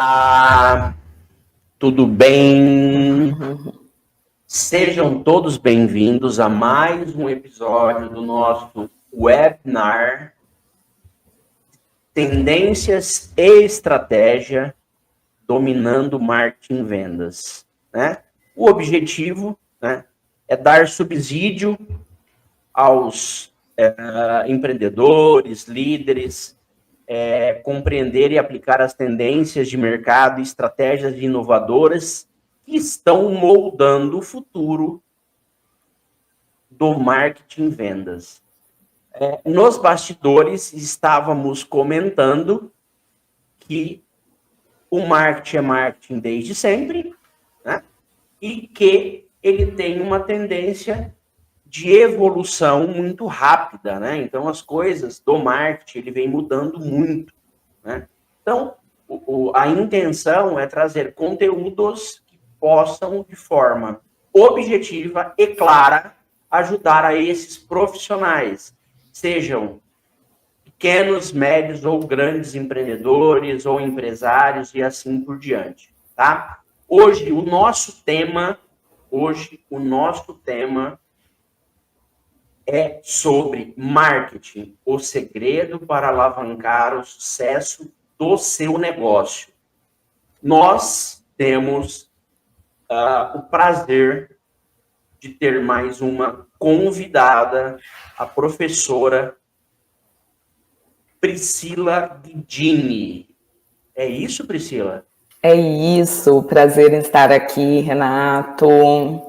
Olá, tudo bem? Sejam todos bem-vindos a mais um episódio do nosso webinar Tendências e Estratégia Dominando Marketing e Vendas, né? O objetivo, né, é dar subsídio aos empreendedores, líderes, compreender e aplicar as tendências de mercado e estratégias inovadoras que estão moldando o futuro do marketing e vendas. Nos bastidores, estávamos comentando que o marketing é marketing desde sempre, né? E que ele tem uma tendência de evolução muito rápida, né? Então, as coisas do marketing, ele vem mudando muito, né? Então, a intenção é trazer conteúdos que possam, de forma objetiva e clara, ajudar a esses profissionais, sejam pequenos, médios ou grandes empreendedores ou empresários e assim por diante, tá? Hoje, o nosso tema é sobre marketing, o segredo para alavancar o sucesso do seu negócio. Nós temos o prazer de ter mais uma convidada, a professora Priscila Guidini. É isso, Priscila? É isso, prazer em estar aqui, Renato.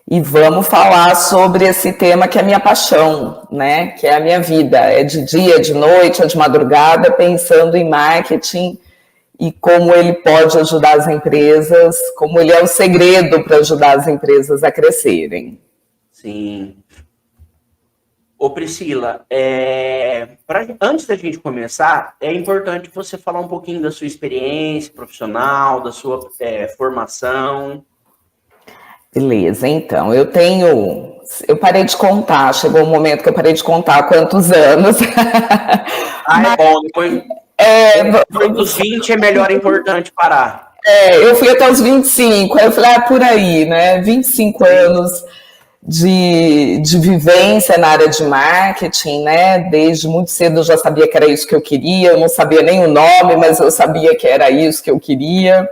E vamos falar sobre esse tema que é a minha paixão, né? Que é a minha vida. É de dia, de noite, ou de madrugada, pensando em marketing e como ele pode ajudar as empresas, como ele é o segredo para ajudar as empresas a crescerem. Sim. Ô Priscila, antes da gente começar, é importante você falar um pouquinho da sua experiência profissional, da sua formação. Beleza, então, eu parei de contar, chegou um momento que eu parei de contar quantos anos. É bom, depois dos 20 é melhor, importante parar. Eu fui até os 25, aí eu falei, por aí, né, 25 anos de vivência na área de marketing, né, desde muito cedo eu já sabia que era isso que eu queria, eu não sabia nem o nome, mas eu sabia que era isso que eu queria,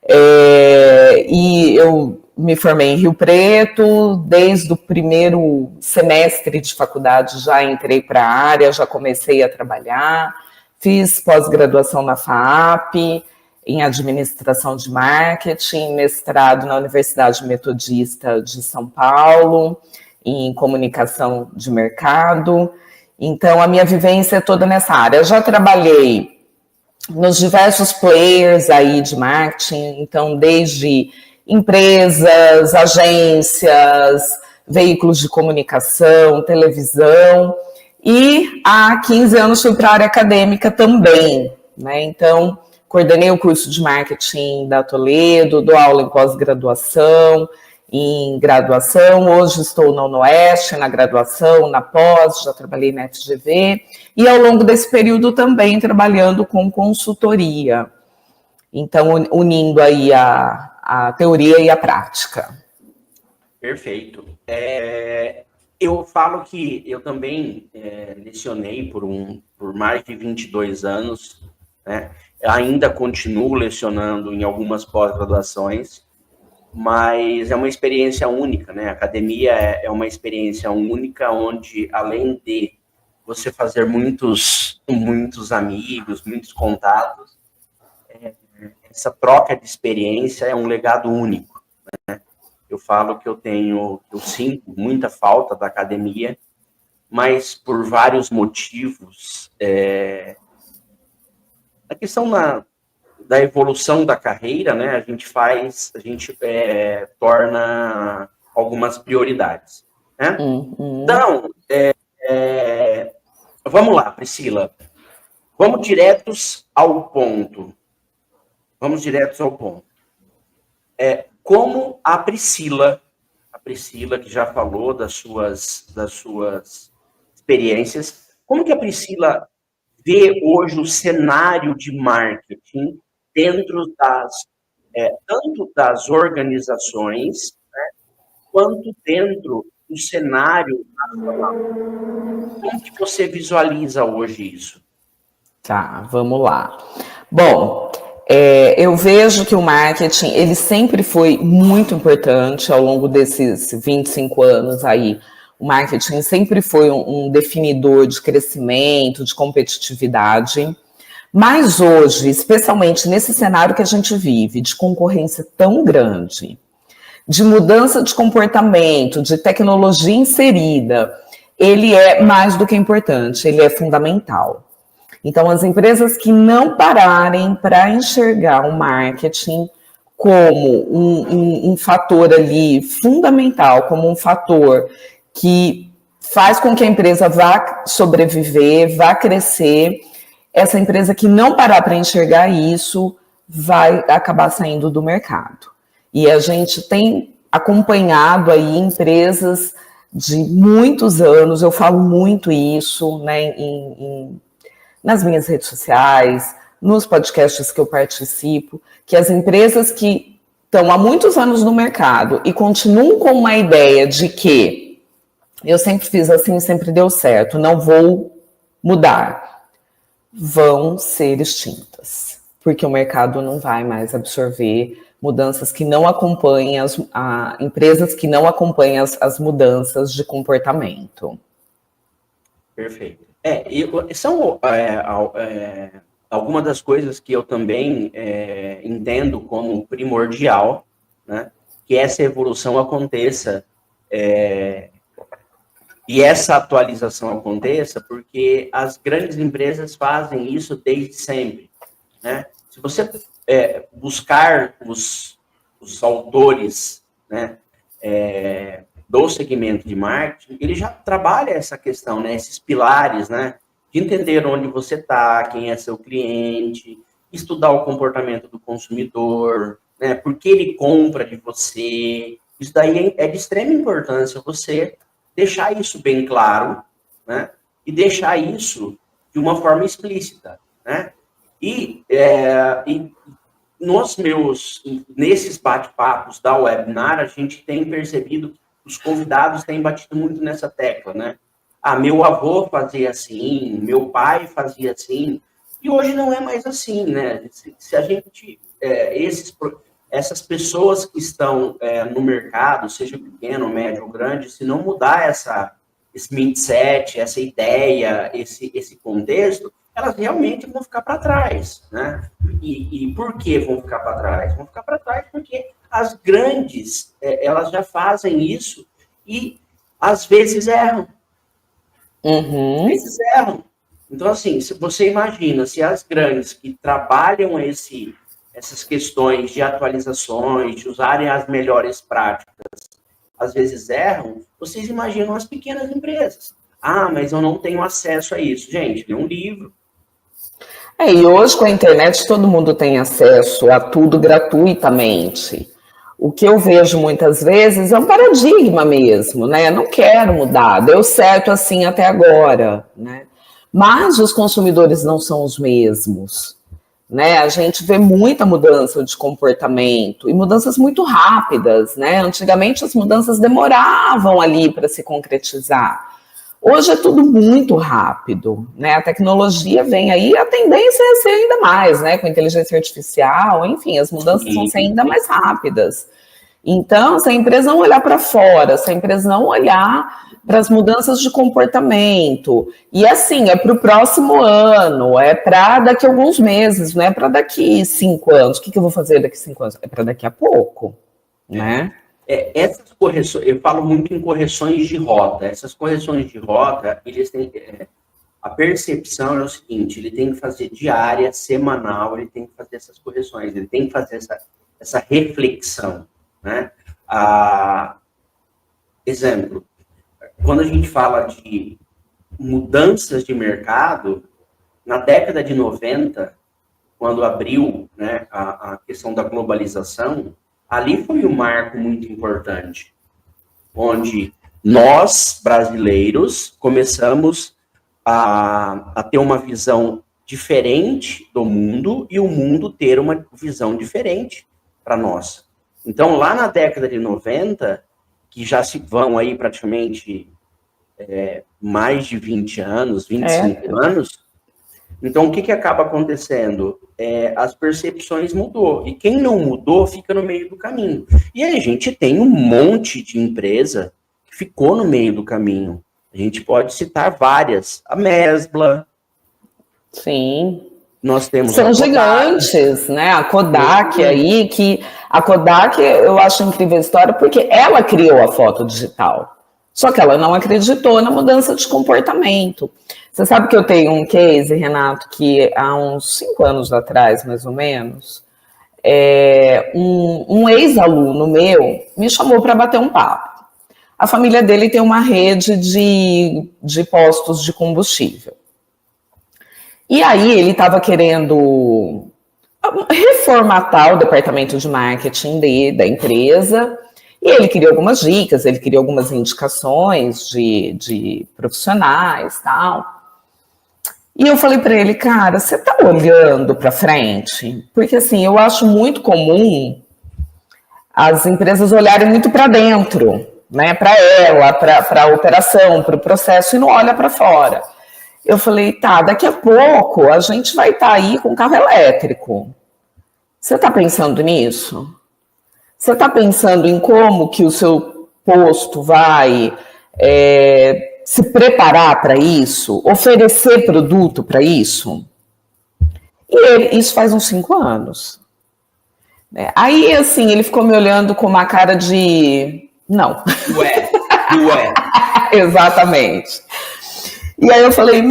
e eu me formei em Rio Preto, desde o primeiro semestre de faculdade já entrei para a área, já comecei a trabalhar, fiz pós-graduação na FAAP, em administração de marketing, mestrado na Universidade Metodista de São Paulo, em comunicação de mercado. Então, a minha vivência é toda nessa área. Eu já trabalhei nos diversos players aí de marketing, então, desde empresas, agências, veículos de comunicação, televisão, e há 15 anos fui para a área acadêmica também, né? Então, coordenei o curso de marketing da Toledo, dou aula em pós-graduação, em graduação, hoje estou na UnoOeste, na graduação, na pós, já trabalhei na FGV, e ao longo desse período também trabalhando com consultoria, então unindo aí a teoria e a prática. Perfeito. Eu falo que eu também lecionei por mais de 22 anos, né? Ainda continuo lecionando em algumas pós-graduações, mas é uma experiência única, né? A academia é uma experiência única, onde, além de você fazer muitos amigos, muitos contatos, essa troca de experiência é um legado único, né? Eu falo que eu sinto muita falta da academia, mas por vários motivos, a questão da evolução da carreira, né, a gente torna algumas prioridades, né? Então, vamos lá, Priscila, vamos diretos ao ponto. Como a Priscila, que já falou das suas experiências, como que a Priscila vê hoje o cenário de marketing dentro tanto das organizações, né, quanto dentro do cenário nacional. Como que você visualiza hoje isso? Tá, vamos lá. Bom, eu vejo que o marketing, ele sempre foi muito importante ao longo desses 25 anos aí. O marketing sempre foi um definidor de crescimento, de competitividade. Mas hoje, especialmente nesse cenário que a gente vive, de concorrência tão grande, de mudança de comportamento, de tecnologia inserida, ele é mais do que importante, ele é fundamental. Então, as empresas que não pararem para enxergar o marketing como um fator ali fundamental, como um fator que faz com que a empresa vá sobreviver, vá crescer, essa empresa que não parar para enxergar isso vai acabar saindo do mercado. E a gente tem acompanhado aí empresas de muitos anos, eu falo muito isso, né, nas minhas redes sociais, nos podcasts que eu participo, que as empresas que estão há muitos anos no mercado e continuam com uma ideia de que eu sempre fiz assim, sempre deu certo, não vou mudar, vão ser extintas, porque o mercado não vai mais absorver mudanças que não acompanhem empresas que não acompanham as mudanças de comportamento. Perfeito. São algumas das coisas que eu também entendo como primordial, né, que essa evolução aconteça e essa atualização aconteça, porque as grandes empresas fazem isso desde sempre, né? Se você buscar os autores, né, do segmento de marketing, ele já trabalha essa questão, né, esses pilares, né, de entender onde você está, quem é seu cliente, estudar o comportamento do consumidor, né, por que ele compra de você. Isso daí é de extrema importância você deixar isso bem claro, né, e deixar isso de uma forma explícita, né, e nesses bate-papos da webinar, a gente tem percebido que os convidados têm batido muito nessa tecla, né? Meu avô fazia assim, meu pai fazia assim, e hoje não é mais assim, né? Se a gente, essas pessoas que estão no mercado, seja pequeno, médio ou grande, se não mudar esse mindset, essa ideia, esse contexto, elas realmente vão ficar para trás, né? E por que vão ficar para trás? Vão ficar para trás porque as grandes, elas já fazem isso e às vezes erram. Uhum. Às vezes erram. Então, assim, se você imagina, se as grandes que trabalham essas questões de atualizações, de usarem as melhores práticas, às vezes erram, vocês imaginam as pequenas empresas. Mas eu não tenho acesso a isso. Gente, lê um livro. E hoje com a internet todo mundo tem acesso a tudo gratuitamente. O que eu vejo muitas vezes é um paradigma mesmo, né? Eu não quero mudar, deu certo assim até agora, né? Mas os consumidores não são os mesmos, né? A gente vê muita mudança de comportamento e mudanças muito rápidas, né? Antigamente as mudanças demoravam ali para se concretizar. Hoje é tudo muito rápido, né? A tecnologia vem aí, a tendência é ser ainda mais, né? Com inteligência artificial, enfim, as mudanças vão ser ainda mais rápidas. Então, se a empresa não olhar para fora, se a empresa não olhar para as mudanças de comportamento, e assim, é para o próximo ano, é para daqui a alguns meses, não é para daqui 5 anos. O que eu vou fazer daqui a 5 anos? É para daqui a pouco, né? Essas correções, eu falo muito em correções de rota. Essas correções de rota, eles têm, a percepção é o seguinte: ele tem que fazer diária, semanal, ele tem que fazer essas correções, ele tem que fazer essa reflexão, né? Exemplo, quando a gente fala de mudanças de mercado, na década de 90, quando abriu, né, a questão da globalização, ali foi um marco muito importante, onde nós, brasileiros, começamos a ter uma visão diferente do mundo e o mundo ter uma visão diferente para nós. Então, lá na década de 90, que já se vão aí praticamente mais de 20 anos, 25 anos, então o que acaba acontecendo? As percepções mudou, e quem não mudou fica no meio do caminho. E aí a gente tem um monte de empresa que ficou no meio do caminho. A gente pode citar várias. A Mesbla. Sim. Nós temos São gigantes, né? A Kodak aí, que a Kodak, eu acho incrível a história, porque ela criou a foto digital. Só que ela não acreditou na mudança de comportamento. Você sabe que eu tenho um case, Renato, que há uns 5 anos atrás, mais ou menos, um ex-aluno meu me chamou para bater um papo. A família dele tem uma rede de postos de combustível. E aí ele estava querendo reformatar o departamento de marketing da empresa, e ele queria algumas dicas, ele queria algumas indicações de profissionais e tal. E eu falei para ele, cara, você está olhando para frente? Porque assim, eu acho muito comum as empresas olharem muito para dentro, né? Para ela, para a operação, para o processo, e não olha para fora. Eu falei, tá, daqui a pouco a gente vai estar aí com carro elétrico. Você está pensando nisso? Você está pensando em como que o seu posto vai se preparar para isso? Oferecer produto para isso? E isso faz uns 5 anos. Aí, assim, ele ficou me olhando com uma cara de... Não. Ué. Exatamente. E aí eu falei,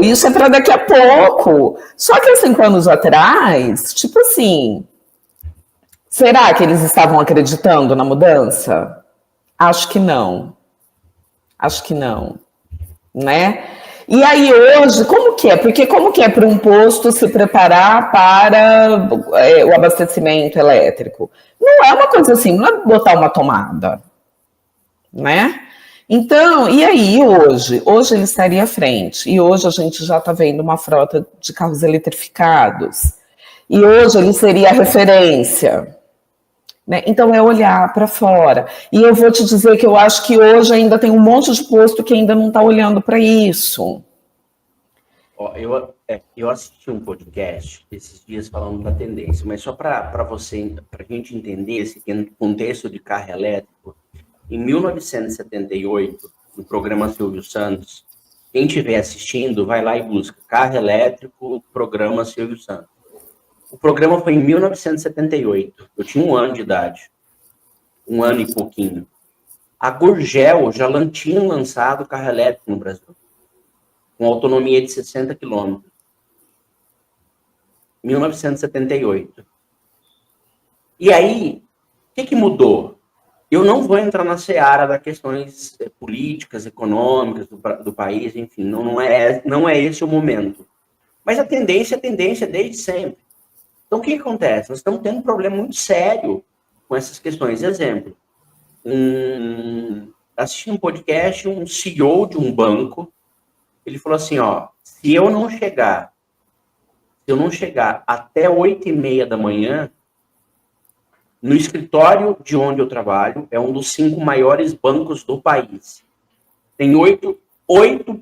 isso é para daqui a pouco. Só que há 5 anos atrás, tipo assim, será que eles estavam acreditando na mudança? Acho que não. Né? E aí hoje, como que é? Porque como que é para um posto se preparar para o abastecimento elétrico? Não é uma coisa assim, não é botar uma tomada, né? Então, e aí hoje? Hoje ele estaria à frente. E hoje a gente já está vendo uma frota de carros eletrificados. E hoje ele seria a referência. Né? Então é olhar para fora. E eu vou te dizer que eu acho que hoje ainda tem um monte de posto que ainda não está olhando para isso. Eu assisti um podcast esses dias falando da tendência, mas só para a gente entender esse contexto de carro elétrico. Em 1978, no programa Silvio Santos, quem estiver assistindo, vai lá e busca carro elétrico, programa Silvio Santos. O programa foi em 1978. Eu tinha 1 ano de idade. 1 ano e pouquinho. A Gurgel já tinha lançado carro elétrico no Brasil, com autonomia de 60 km. 1978. E aí, o que mudou? Eu não vou entrar na seara das questões políticas, econômicas do país, enfim, não é esse o momento. Mas a tendência é tendência desde sempre. Então, o que acontece? Nós estamos tendo um problema muito sério com essas questões. Exemplo, assisti um podcast, um CEO de um banco, ele falou assim, se eu não chegar até 8h30 da manhã, no escritório de onde eu trabalho, é um dos 5 maiores bancos do país. Tem 8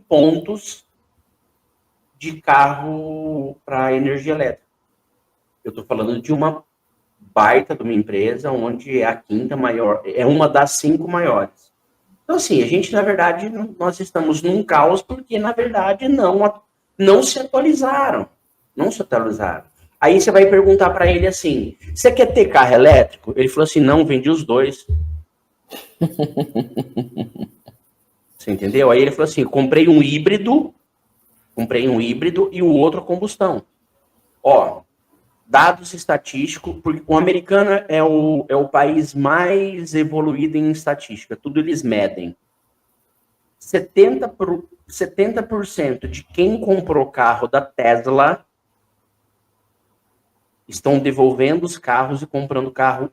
pontos de carro para energia elétrica. Eu estou falando de uma baita de uma empresa, onde é a 5ª maior, é uma das 5 maiores. Então, assim, a gente, na verdade, nós estamos num caos, porque, na verdade, não se atualizaram. Não se atualizaram. Aí você vai perguntar para ele assim, você quer ter carro elétrico? Ele falou assim, não, vendi os 2. Você entendeu? Aí ele falou assim, comprei um híbrido e o outro a combustão. Dados estatísticos, porque o americano é o país mais evoluído em estatística, tudo eles medem. 70% de quem comprou carro da Tesla estão devolvendo os carros e comprando carro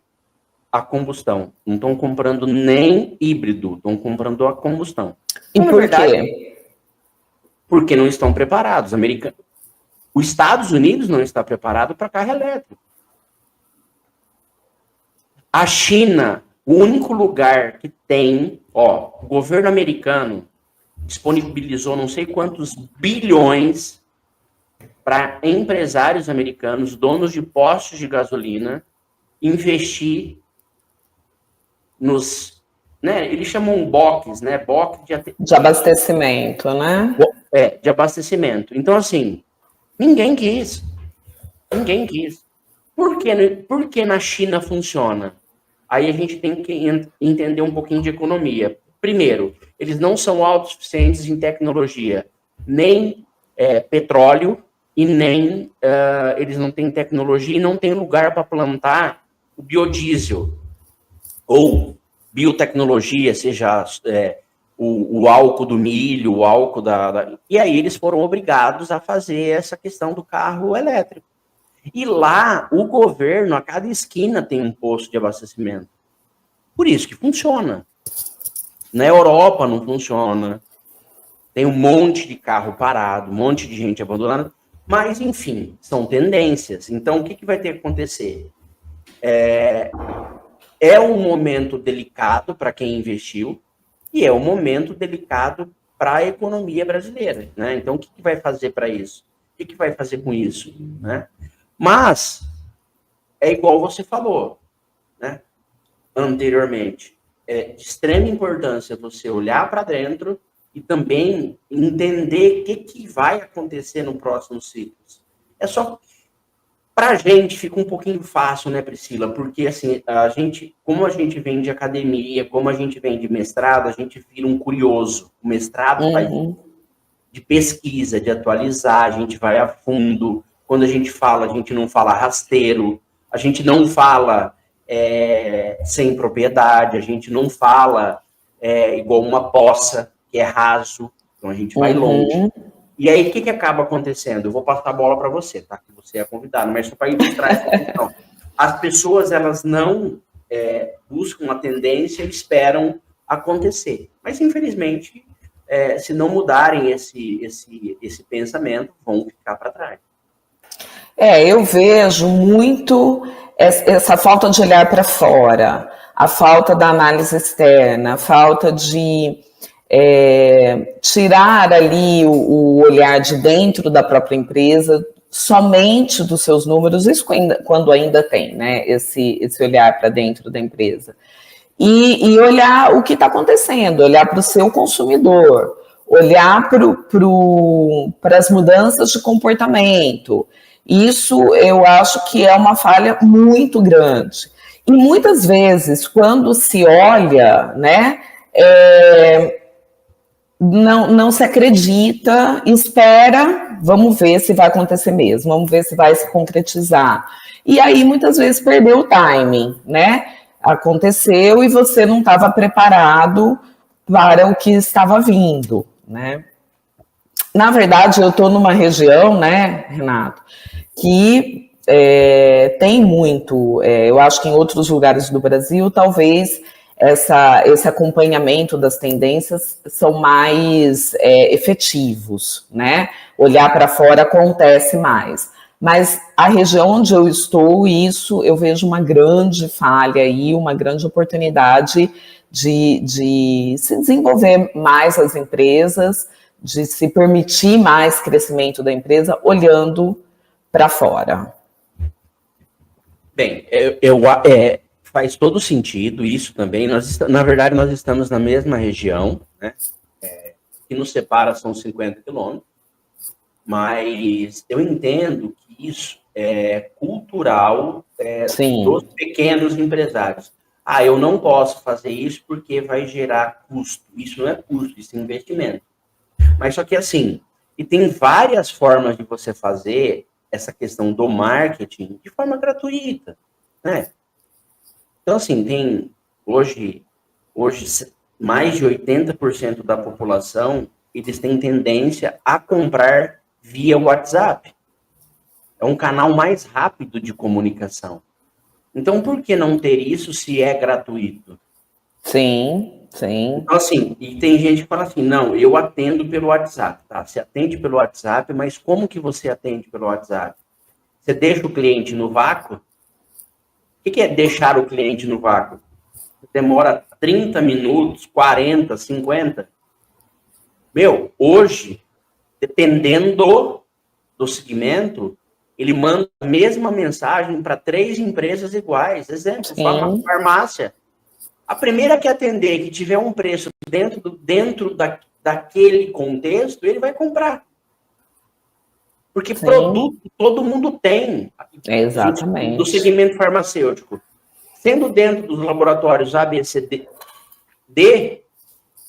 a combustão. Não estão comprando nem híbrido, estão comprando a combustão. E por quê? Porque não estão preparados. Os Estados Unidos não está preparado para carro elétrico. A China, o único lugar que tem, o governo americano disponibilizou não sei quantos bilhões para empresários americanos, donos de postos de gasolina, investir nos, né, eles chamam box, né, box de abastecimento, né? De abastecimento. Então, assim, ninguém quis. Por que na China funciona? Aí a gente tem que entender um pouquinho de economia. Primeiro, eles não são autossuficientes em tecnologia, nem petróleo, e nem eles não têm tecnologia e não têm lugar para plantar o biodiesel, ou biotecnologia, seja o álcool do milho, o álcool E aí eles foram obrigados a fazer essa questão do carro elétrico. E lá, o governo, a cada esquina tem um posto de abastecimento. Por isso que funciona. Na Europa não funciona. Tem um monte de carro parado, um monte de gente abandonada. Mas, enfim, são tendências. Então, o que vai ter que acontecer? É um momento delicado para quem investiu e é um momento delicado para a economia brasileira, né? Então, o que vai fazer para isso? O que vai fazer com isso, né? Mas é igual você falou, né, anteriormente. É de extrema importância você olhar para dentro e também entender o que vai acontecer no próximo ciclo. É só para a gente fica um pouquinho fácil, né, Priscila? Porque assim, como a gente vem de academia, como a gente vem de mestrado, a gente vira um curioso. O mestrado vai de pesquisa, de atualizar, a gente vai a fundo. Quando a gente não fala rasteiro, a gente não fala sem propriedade, a gente não fala igual uma poça, que é raso, então a gente vai longe. E aí, o que acaba acontecendo? Eu vou passar a bola para você, tá? Que você é convidado, mas só para ilustrar essa questão. As pessoas, elas não buscam a tendência e esperam acontecer. Mas, infelizmente, se não mudarem esse pensamento, vão ficar para trás. Eu vejo muito essa falta de olhar para fora, a falta da análise externa, a falta de tirar ali o olhar de dentro da própria empresa, somente dos seus números, isso quando ainda tem, né, esse olhar para dentro da empresa. E olhar o que está acontecendo, olhar para o seu consumidor, olhar para as mudanças de comportamento. Isso eu acho que é uma falha muito grande. E muitas vezes, quando se olha, né, não se acredita, espera, vamos ver se vai acontecer mesmo, vamos ver se vai se concretizar. E aí, muitas vezes, perdeu o timing, né? Aconteceu e você não estava preparado para o que estava vindo, né? Na verdade, eu estou numa região, né, Renato, que tem muito, eu acho que em outros lugares do Brasil, talvez esse acompanhamento das tendências são mais efetivos, né? Olhar para fora acontece mais. Mas a região onde eu estou, isso eu vejo uma grande falha aí, uma grande oportunidade de se desenvolver mais as empresas, de se permitir mais crescimento da empresa, olhando para fora. Bem, faz todo sentido isso também. Na verdade, nós estamos na mesma região, né? Que nos separa são 50 quilômetros, mas eu entendo que isso é cultural dos pequenos empresários. Eu não posso fazer isso porque vai gerar custo. Isso não é custo, isso é investimento. Mas só que assim, e tem várias formas de você fazer essa questão do marketing de forma gratuita, né? Então, assim, tem hoje mais de 80% da população, eles têm tendência a comprar via WhatsApp. É um canal mais rápido de comunicação. Então, por que não ter isso se é gratuito? Sim, sim. Então, assim, e tem gente que fala assim, não, eu atendo pelo WhatsApp, tá? Você atende pelo WhatsApp, mas como que você atende pelo WhatsApp? Você deixa o cliente no vácuo? O que é deixar o cliente no vácuo? Demora 30 minutos, 40, 50? Meu, hoje, dependendo do segmento, ele manda a mesma mensagem para 3 empresas iguais. Exemplo, farmácia. A primeira que atender, que tiver um preço dentro daquele contexto, ele vai comprar. Porque Sim. Produto todo mundo tem. Exatamente. Do segmento farmacêutico. Sendo dentro dos laboratórios A, B, C, D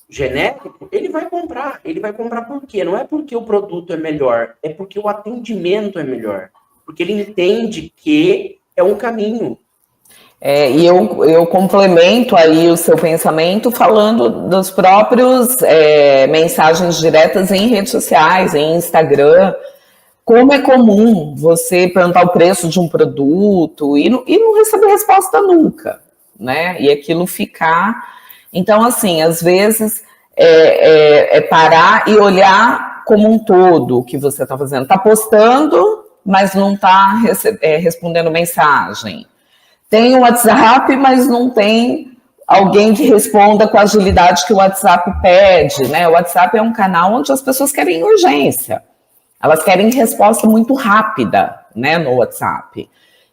genérico, ele vai comprar. Ele vai comprar por quê? Não é porque o produto é melhor, é porque o atendimento é melhor. Porque ele entende que é um caminho. E eu complemento aí o seu pensamento falando dos próprios mensagens diretas em redes sociais, em Instagram. Como é comum você perguntar o preço de um produto e não receber resposta nunca, né? E aquilo ficar... Então, assim, às vezes é parar e olhar como um todo o que você está fazendo. Está postando, mas não está respondendo mensagem. Tem o WhatsApp, mas não tem alguém que responda com a agilidade que o WhatsApp pede, né? O WhatsApp é um canal onde as pessoas querem urgência. Elas querem resposta muito rápida, né, no WhatsApp.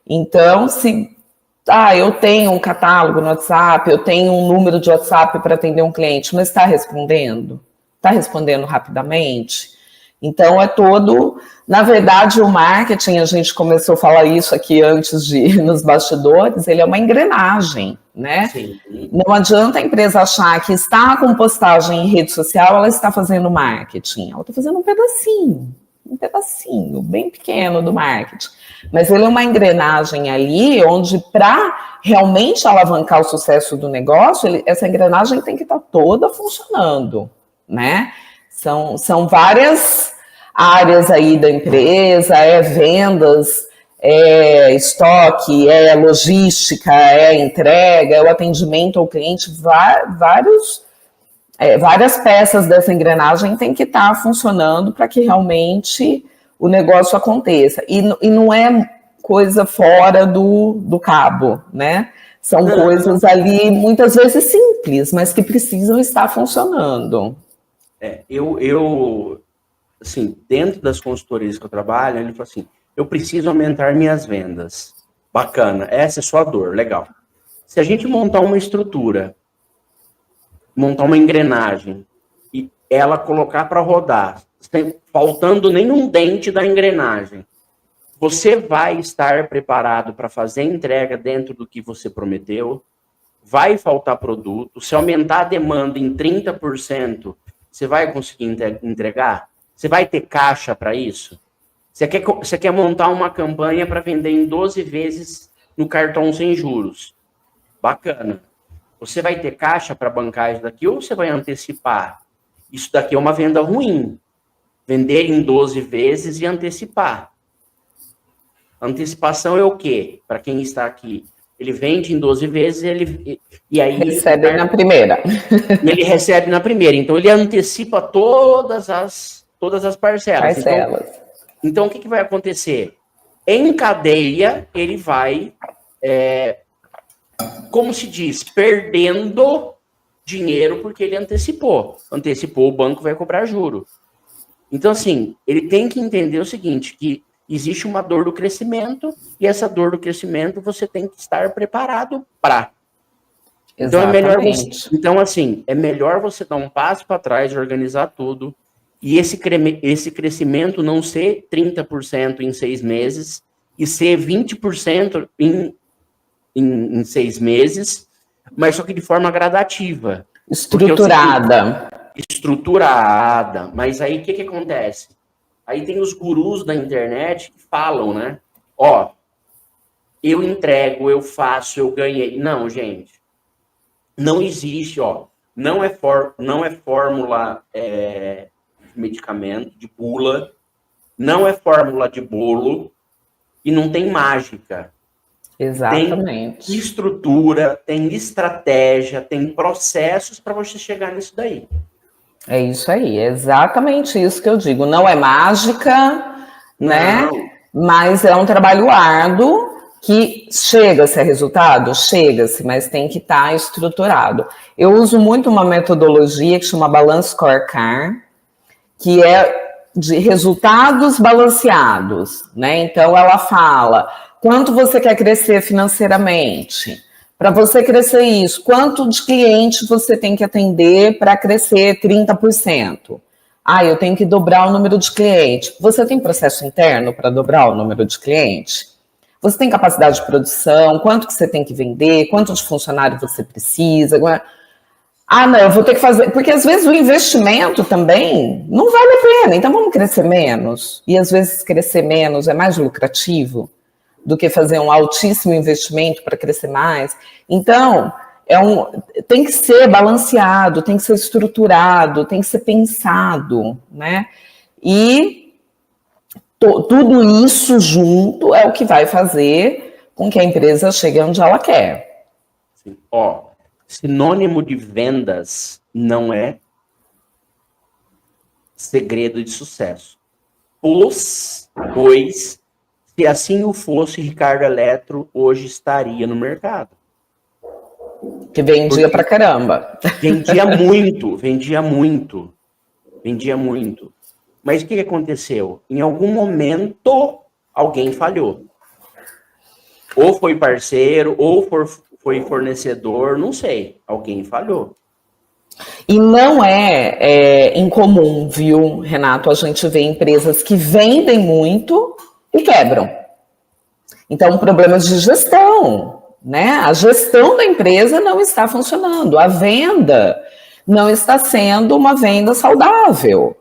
Então, se eu tenho um catálogo no WhatsApp, eu tenho um número de WhatsApp para atender um cliente, mas está respondendo? Está respondendo rapidamente? Então, é todo... Na verdade, o marketing, a gente começou a falar isso aqui antes de ir nos bastidores, ele é uma engrenagem, né? Sim. Não adianta a empresa achar que está com postagem em rede social, ela está fazendo marketing. Ela está fazendo um pedacinho bem pequeno do marketing. Mas ele é uma engrenagem ali, onde para realmente alavancar o sucesso do negócio, essa engrenagem tem que estar toda funcionando, né? São várias áreas aí da empresa, vendas, estoque, logística, entrega, o atendimento ao cliente, várias peças dessa engrenagem têm que estar funcionando para que realmente o negócio aconteça. E não é coisa fora do cabo, né? São coisas ali, muitas vezes simples, mas que precisam estar funcionando. Assim, dentro das consultorias que eu trabalho, ele falou assim, eu preciso aumentar minhas vendas. Bacana, essa é sua dor, legal. Se a gente montar uma estrutura, montar uma engrenagem, e ela colocar para rodar, faltando nenhum dente da engrenagem, você vai estar preparado para fazer entrega dentro do que você prometeu, vai faltar produto, se aumentar a demanda em 30%, você vai conseguir entregar? Você vai ter caixa para isso? Você quer montar uma campanha para vender em 12 vezes no cartão sem juros? Bacana. Você vai ter caixa para bancar isso daqui ou você vai antecipar? Isso daqui é uma venda ruim. Vender em 12 vezes e antecipar. Antecipação é o quê? Para quem está aqui. Ele vende em 12 vezes e aí... Recebe na primeira. Ele recebe na primeira. Então, ele antecipa todas as parcelas. Então, o que vai acontecer? Em cadeia, ele vai, como se diz, perdendo dinheiro porque ele antecipou. Antecipou, o banco vai cobrar juro. Então, assim, ele tem que entender o seguinte, que existe uma dor do crescimento e essa dor do crescimento você tem que estar preparado para. Então, é melhor você dar um passo para trás, organizar tudo, e esse crescimento não ser 30% em 6 meses, e ser 20% em 6 meses, mas só que de forma gradativa. Estruturada. Mas aí, o que acontece? Aí tem os gurus da internet que falam, né? Eu entrego, eu faço, eu ganhei. Não, gente. Não existe, não é fórmula de medicamento, de bula, não é fórmula de bolo e não tem mágica. Exatamente. Tem estrutura, tem estratégia, tem processos para você chegar nisso daí. É isso aí, é exatamente isso que eu digo. Não é mágica, né? Mas é um trabalho árduo que chega-se a resultado? Chega-se, mas tem que estar estruturado. Eu uso muito uma metodologia que chama Balance Scorecard, que é de resultados balanceados, né? Então ela fala quanto você quer crescer financeiramente. Para você crescer isso, quanto de cliente você tem que atender para crescer 30%? Ah, eu tenho que dobrar o número de clientes. Você tem processo interno para dobrar o número de clientes? Você tem capacidade de produção? Quanto que você tem que vender? Quanto de funcionário você precisa? Ah, não, eu vou ter que fazer... Porque às vezes o investimento também não vale a pena. Então vamos crescer menos. E às vezes crescer menos é mais lucrativo do que fazer um altíssimo investimento para crescer mais. Então, tem que ser balanceado, tem que ser estruturado, tem que ser pensado, né? E tudo isso junto é o que vai fazer com que a empresa chegue onde ela quer. Sim. Ó, sinônimo de vendas não é segredo de sucesso. Pois, se assim o fosse, Ricardo Eletro hoje estaria no mercado. Que vendia pra caramba. Vendia muito. Mas o que aconteceu? Em algum momento, alguém falhou. Ou foi parceiro, ou foi fornecedor, não sei. Alguém falhou. E não é incomum, viu, Renato? A gente vê empresas que vendem muito e quebram. Então, problemas de gestão, né? A gestão da empresa não está funcionando. A venda não está sendo uma venda saudável.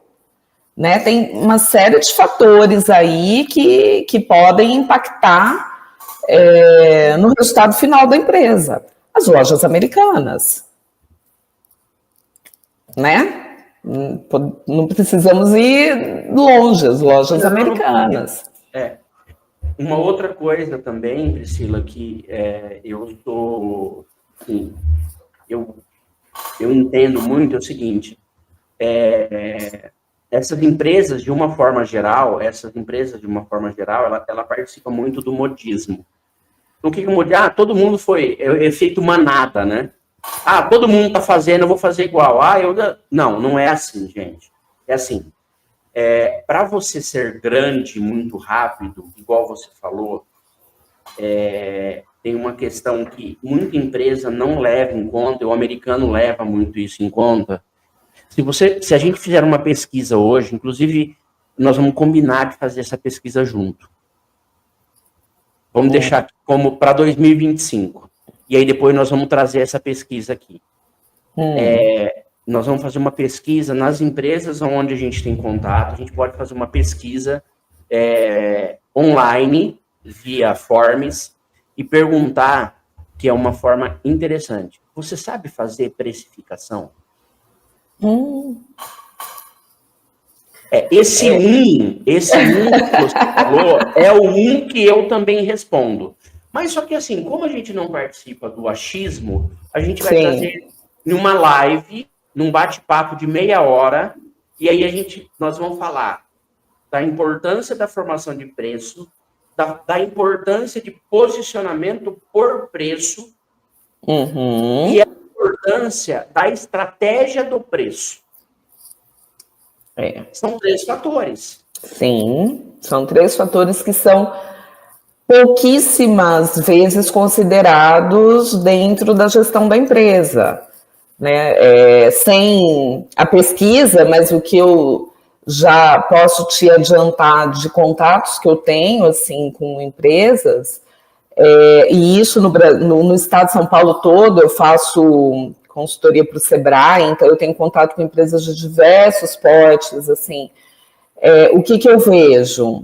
Né? Tem uma série de fatores aí que podem impactar no resultado final da empresa. As lojas americanas, né? Não precisamos ir longe, as lojas americanas. Uma outra coisa também, Priscila, que eu entendo muito é o seguinte, essas empresas, de uma forma geral, ela participa muito do modismo. Então, o que o modismo? Todo mundo foi, efeito manada, né? Todo mundo está fazendo, eu vou fazer igual. Não é assim, gente. É assim, para você ser grande muito rápido, igual você falou, tem uma questão que muita empresa não leva em conta, o americano leva muito isso em conta. Se a gente fizer uma pesquisa hoje, inclusive, nós vamos combinar de fazer essa pesquisa junto. Vamos deixar como para 2025. E aí depois nós vamos trazer essa pesquisa aqui. Nós vamos fazer uma pesquisa nas empresas onde a gente tem contato. A gente pode fazer uma pesquisa online, via Forms, e perguntar, que é uma forma interessante. Você sabe fazer precificação? Esse um que você falou é o um que eu também respondo. Mas só que assim, como a gente não participa do achismo, a gente vai trazer numa live, num bate-papo de meia hora, e aí nós vamos falar da importância da formação de preço, da importância de posicionamento por preço, e a importância da estratégia do preço. São 3 fatores. Sim, são 3 fatores que são pouquíssimas vezes considerados dentro da gestão da empresa, né? Sem a pesquisa, mas o que eu já posso te adiantar de contatos que eu tenho assim com empresas, e isso no estado de São Paulo todo, eu faço consultoria para o Sebrae, então eu tenho contato com empresas de diversos portes, assim. O que eu vejo?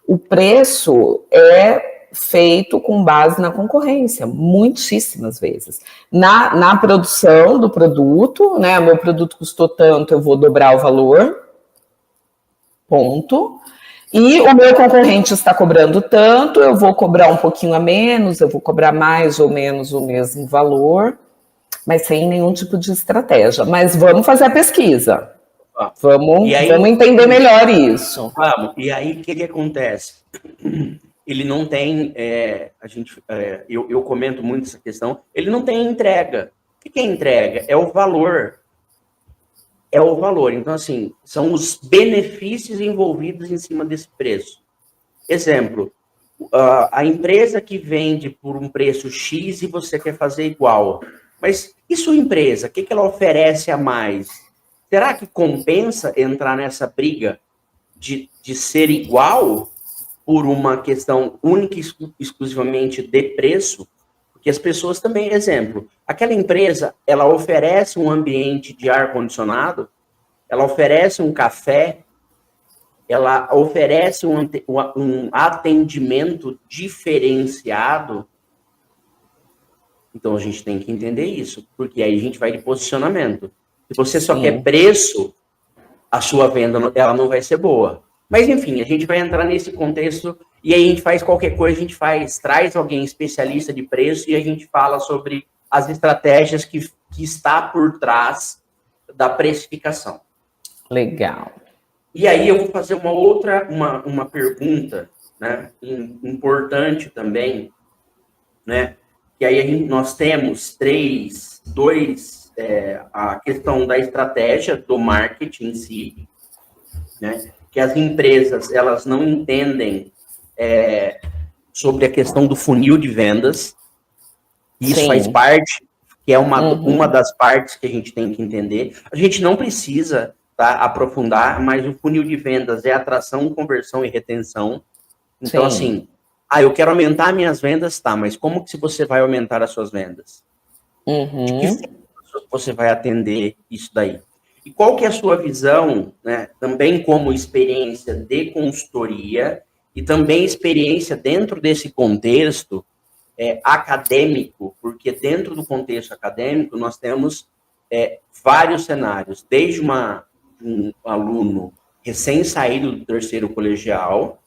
O preço é feito com base na concorrência, muitíssimas vezes. Na produção do produto, né? Meu produto custou tanto, eu vou dobrar o valor, ponto. E o meu concorrente está cobrando tanto, eu vou cobrar um pouquinho a menos, eu vou cobrar mais ou menos o mesmo valor, mas sem nenhum tipo de estratégia. Mas vamos fazer a pesquisa. Vamos entender melhor isso. Vamos. E aí, o que acontece? Ele não tem, eu comento muito essa questão, ele não tem entrega. O que é entrega? É o valor. É o valor. Então, assim, são os benefícios envolvidos em cima desse preço. Exemplo, a empresa que vende por um preço X e você quer fazer igual. Mas e sua empresa? O que ela oferece a mais? Será que compensa entrar nessa briga de ser igual por uma questão única e exclusivamente de preço? Porque as pessoas também, exemplo, aquela empresa, ela oferece um ambiente de ar-condicionado, ela oferece um café, ela oferece um atendimento diferenciado. Então, a gente tem que entender isso, porque aí a gente vai de posicionamento. Se você só quer preço, a sua venda ela não vai ser boa. Mas, enfim, a gente vai entrar nesse contexto e aí a gente faz qualquer coisa, a gente traz alguém especialista de preço e a gente fala sobre as estratégias que está por trás da precificação. Legal. E aí eu vou fazer uma pergunta, né, importante também, né, que aí nós temos a questão da estratégia do marketing em si, né, que as empresas, elas não entendem sobre a questão do funil de vendas. Isso faz parte, que é uma das partes que a gente tem que entender. A gente não precisa aprofundar, mas o funil de vendas é atração, conversão e retenção. Então, assim, eu quero aumentar minhas vendas, mas como que você vai aumentar as suas vendas? De que forma você vai atender isso daí? E qual que é a sua visão, né, também como experiência de consultoria e também experiência dentro desse contexto acadêmico, porque dentro do contexto acadêmico nós temos vários cenários, desde um aluno recém-saído do terceiro colegial,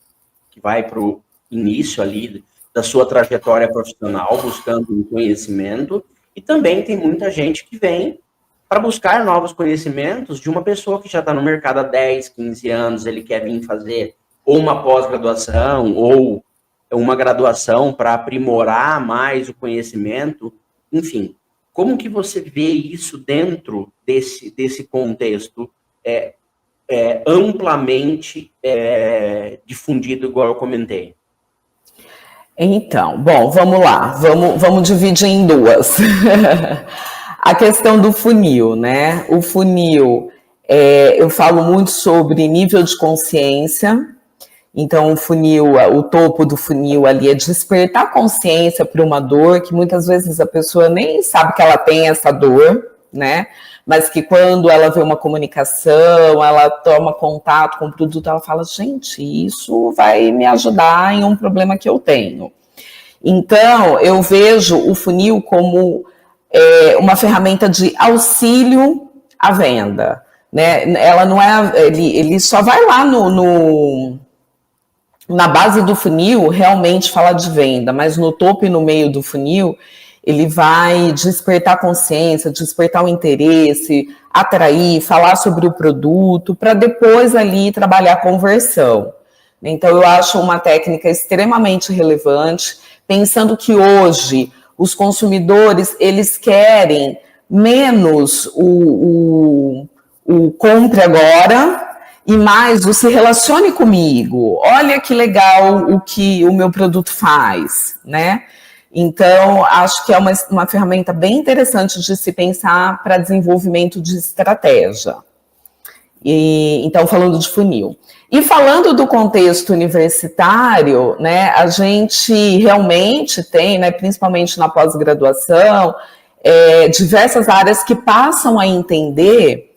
que vai para o início ali da sua trajetória profissional, buscando um conhecimento, e também tem muita gente que vem para buscar novos conhecimentos de uma pessoa que já está no mercado há 10, 15 anos, ele quer vir fazer ou uma pós-graduação ou uma graduação para aprimorar mais o conhecimento, enfim. Como que você vê isso dentro desse contexto amplamente difundido, igual eu comentei? Então, bom, vamos lá, vamos dividir em duas. A questão do funil, né? O funil, eu falo muito sobre nível de consciência. Então, o funil, o topo do funil ali é despertar consciência para uma dor que muitas vezes a pessoa nem sabe que ela tem essa dor, né? Mas que quando ela vê uma comunicação, ela toma contato com o produto, ela fala, gente, isso vai me ajudar em um problema que eu tenho. Então, eu vejo o funil como uma ferramenta de auxílio à venda, né? Ela não é, ele só vai lá na base do funil realmente falar de venda, mas no topo e no meio do funil ele vai despertar consciência, despertar o interesse, atrair, falar sobre o produto, para depois ali trabalhar a conversão. Então, eu acho uma técnica extremamente relevante, pensando que hoje os consumidores, eles querem menos o compre agora e mais o se relacione comigo. Olha que legal o que o meu produto faz, né? Então, acho que é uma ferramenta bem interessante de se pensar para desenvolvimento de estratégia. Então, falando de funil. E falando do contexto universitário, né, a gente realmente tem, né, principalmente na pós-graduação, diversas áreas que passam a entender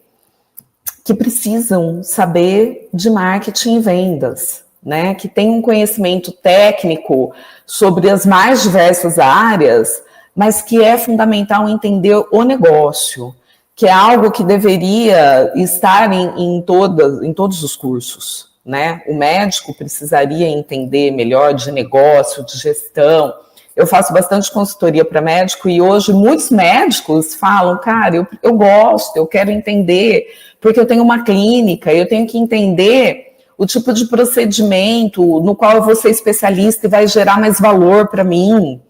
que precisam saber de marketing e vendas, né, que tem um conhecimento técnico sobre as mais diversas áreas, mas que é fundamental entender o negócio, que é algo que deveria estar em todos os cursos, né? O médico precisaria entender melhor de negócio, de gestão. Eu faço bastante consultoria para médico e hoje muitos médicos falam, cara, eu gosto, eu quero entender, porque eu tenho uma clínica, eu tenho que entender o tipo de procedimento no qual eu vou ser especialista e vai gerar mais valor para mim,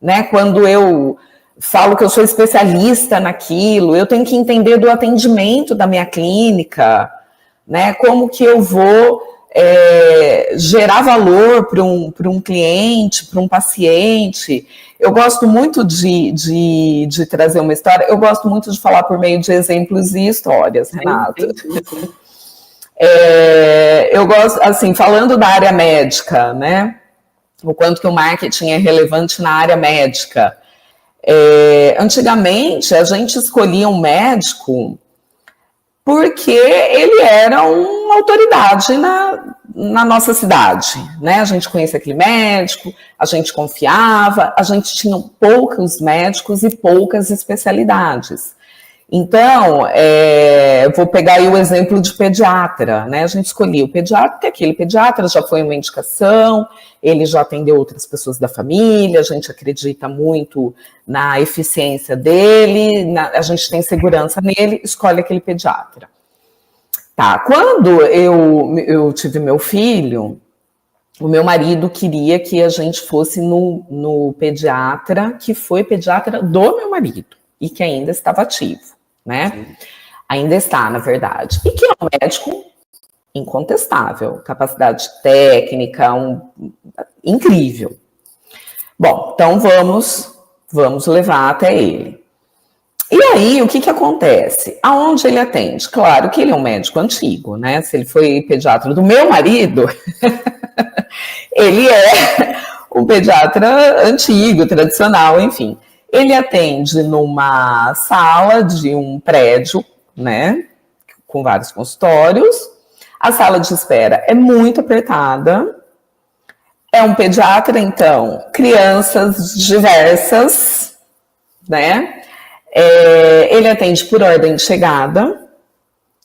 né? Quando eu falo que eu sou especialista naquilo, eu tenho que entender do atendimento da minha clínica, né? Como que eu vou gerar valor para um cliente, para um paciente. Eu gosto muito de trazer uma história, eu gosto muito de falar por meio de exemplos e histórias, Renato. Eu gosto, assim, falando da área médica, né? O quanto que o marketing é relevante na área médica. Antigamente, a gente escolhia um médico porque ele era uma autoridade na nossa cidade, né? A gente conhecia aquele médico, a gente confiava, a gente tinha poucos médicos e poucas especialidades. Então, vou pegar aí o exemplo de pediatra, né? A gente escolhia o pediatra, porque aquele pediatra já foi uma indicação, ele já atendeu outras pessoas da família, a gente acredita muito na eficiência dele, a gente tem segurança nele, escolhe aquele pediatra. Tá, quando eu tive meu filho, o meu marido queria que a gente fosse no pediatra, que foi pediatra do meu marido, e que ainda estava ativo, né? Sim. Ainda está, na verdade. E que é um médico incontestável, capacidade técnica, incrível. Bom, então vamos levar até ele. E aí, o que acontece? Aonde ele atende? Claro que ele é um médico antigo, né? Se ele foi pediatra do meu marido, ele é um pediatra antigo, tradicional, enfim. Ele atende numa sala de um prédio, né? Com vários consultórios. A sala de espera é muito apertada. É um pediatra, então, crianças diversas, né? Ele atende por ordem de chegada,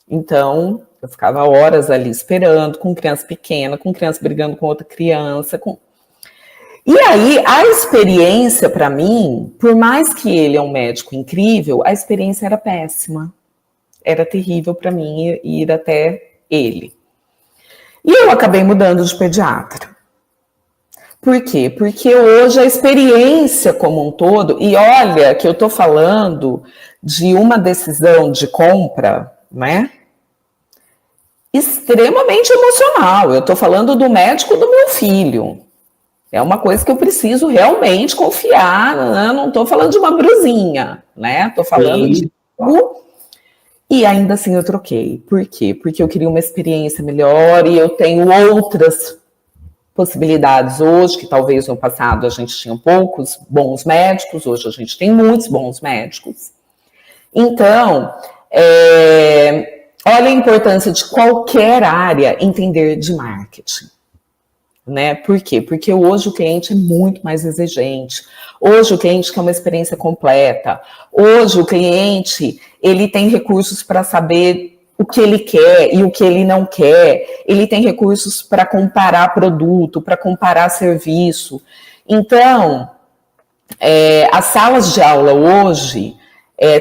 então eu ficava horas ali esperando, com criança pequena, com criança brigando com outra criança. E aí, a experiência para mim, por mais que ele é um médico incrível, a experiência era péssima. Era terrível para mim ir até ele. E eu acabei mudando de pediatra. Por quê? Porque hoje a experiência como um todo, e olha que eu estou falando de uma decisão de compra, né? Extremamente emocional. Eu estou falando do médico do meu filho. É uma coisa que eu preciso realmente confiar. Não estou falando de uma brusinha, né? Estou falando de algo. E ainda assim eu troquei. Por quê? Porque eu queria uma experiência melhor e eu tenho outras possibilidades hoje, que talvez no passado a gente tinha poucos bons médicos, hoje a gente tem muitos bons médicos. Então, olha a importância de qualquer área entender de marketing. Né? Por quê? Porque hoje o cliente é muito mais exigente. Hoje o cliente quer uma experiência completa. Hoje o cliente ele tem recursos para saber o que ele quer e o que ele não quer. Ele tem recursos para comparar produto, para comparar serviço. Então, as salas de aula hoje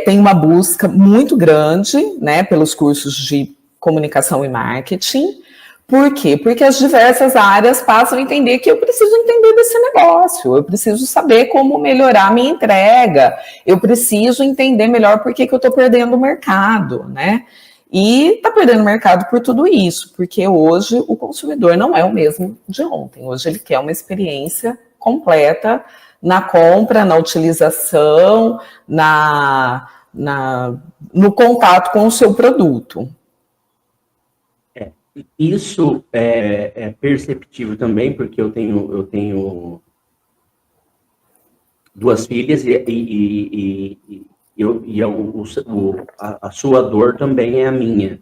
tem uma busca muito grande, né, pelos cursos de comunicação e marketing. Por quê? Porque as diversas áreas passam a entender que eu preciso entender desse negócio, eu preciso saber como melhorar a minha entrega, eu preciso entender melhor por que eu estou perdendo o mercado, né? E está perdendo o mercado por tudo isso, porque hoje o consumidor não é o mesmo de ontem. Hoje ele quer uma experiência completa na compra, na utilização, no contato com o seu produto. Isso é perceptível também, porque eu tenho duas filhas a sua dor também é a minha.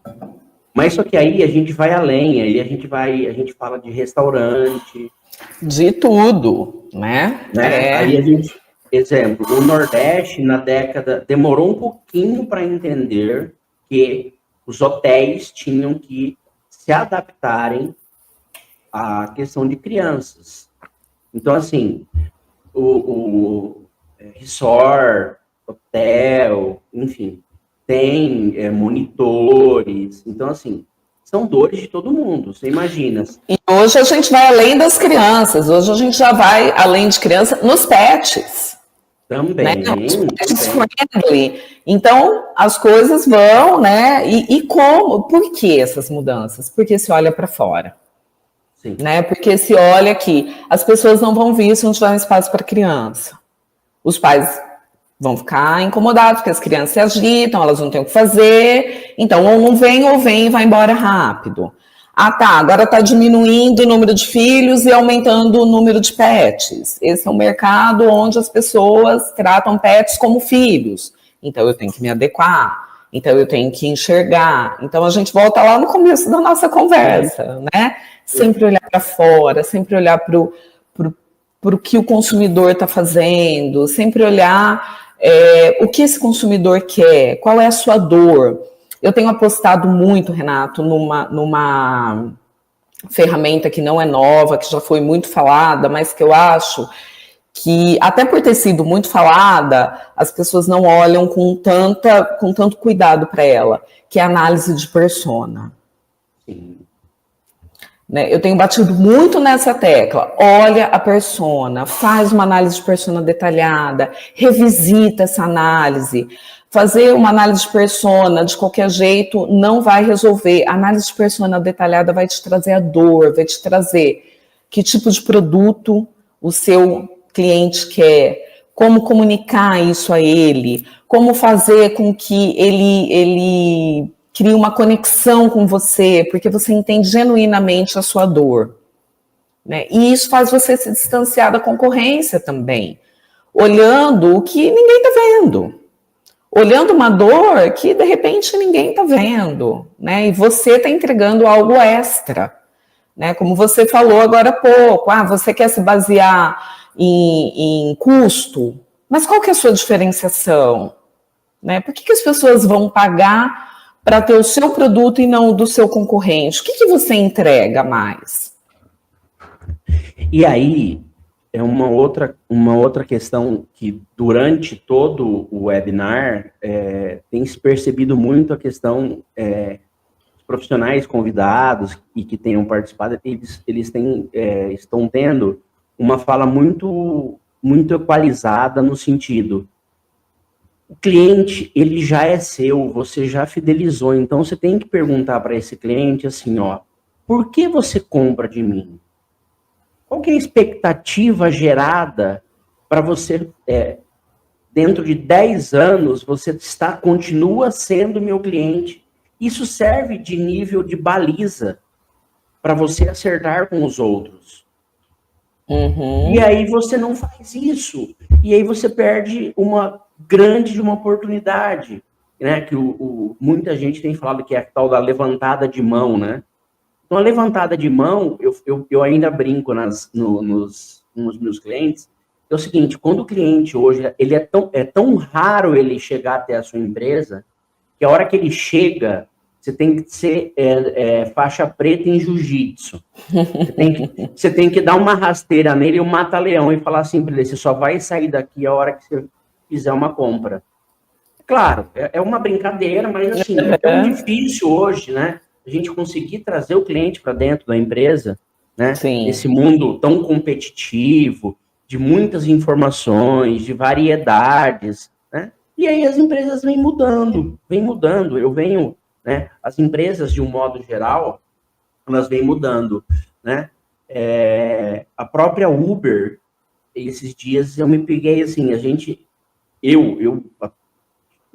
Mas só que aí a gente vai além, aí a gente fala de restaurante. De tudo, né? Aí a gente, exemplo, o Nordeste na década demorou um pouquinho para entender que os hotéis tinham que se adaptarem à questão de crianças. Então, assim, o resort, hotel, enfim, tem monitores. Então, assim, são dores de todo mundo, você imagina. E hoje a gente vai além das crianças, hoje a gente já vai além de criança nos pets. Também, né? Os pets friendly. Então, as coisas vão, né? E como? Por que essas mudanças? Porque se olha para fora. Sim. Né? Porque se olha que as pessoas não vão vir se não tiver um espaço para criança. Os pais vão ficar incomodados, porque as crianças se agitam, elas não têm o que fazer, então ou não vem ou vem e vai embora rápido. Ah, tá, agora está diminuindo o número de filhos e aumentando o número de pets. Esse é um mercado onde as pessoas tratam pets como filhos. Então eu tenho que me adequar, então eu tenho que enxergar. Então a gente volta lá no começo da nossa conversa, né? Sempre olhar para fora, sempre olhar para o que o consumidor está fazendo, sempre olhar o que esse consumidor quer, qual é a sua dor. Eu tenho apostado muito, Renato, numa ferramenta que não é nova, que já foi muito falada, mas que eu acho que, até por ter sido muito falada, as pessoas não olham com tanto cuidado para ela, que é a análise de persona. Sim. Eu tenho batido muito nessa tecla. Olha a persona, faz uma análise de persona detalhada, revisita essa análise. Fazer uma análise de persona de qualquer jeito não vai resolver. A análise de persona detalhada vai te trazer a dor, vai te trazer que tipo de produto o seu cliente quer, como comunicar isso a ele, como fazer com que ele cria uma conexão com você, porque você entende genuinamente a sua dor. Né? E isso faz você se distanciar da concorrência também, olhando o que ninguém está vendo. Olhando uma dor que, de repente, ninguém está vendo. Né? E você está entregando algo extra. Né? Como você falou agora há pouco, você quer se basear em custo, mas qual que é a sua diferenciação? Né? Por que as pessoas vão pagar para ter o seu produto e não o do seu concorrente? O que você entrega mais? E aí, é uma outra questão que, durante todo o webinar, tem se percebido muito a questão, os profissionais convidados e que tenham participado, eles estão tendo uma fala muito, muito equalizada no sentido: o cliente, ele já é seu, você já fidelizou, então você tem que perguntar para esse cliente assim, por que você compra de mim? Qual que é a expectativa gerada para você, dentro de 10 anos, você continua sendo meu cliente? Isso serve de nível de baliza para você acertar com os outros. Uhum. E aí você não faz isso. E aí você perde uma grande oportunidade, né? Que muita gente tem falado que é a tal da levantada de mão, né? Então, a levantada de mão, eu ainda brinco nos meus clientes, é o seguinte: quando o cliente hoje, ele é tão raro ele chegar até a sua empresa, que a hora que ele chega, você tem que ser faixa preta em jiu-jitsu. Você tem que dar uma rasteira nele, um mata-leão, e falar assim para ele: você só vai sair daqui a hora que você fizer uma compra. Claro, é uma brincadeira, mas assim, é tão difícil hoje, né? A gente conseguir trazer o cliente para dentro da empresa, né? Sim. Nesse mundo tão competitivo, de muitas informações, de variedades, né? E aí as empresas vêm mudando. Né? As empresas, de um modo geral, elas vêm mudando, né? A própria Uber, esses dias eu me peguei assim, eu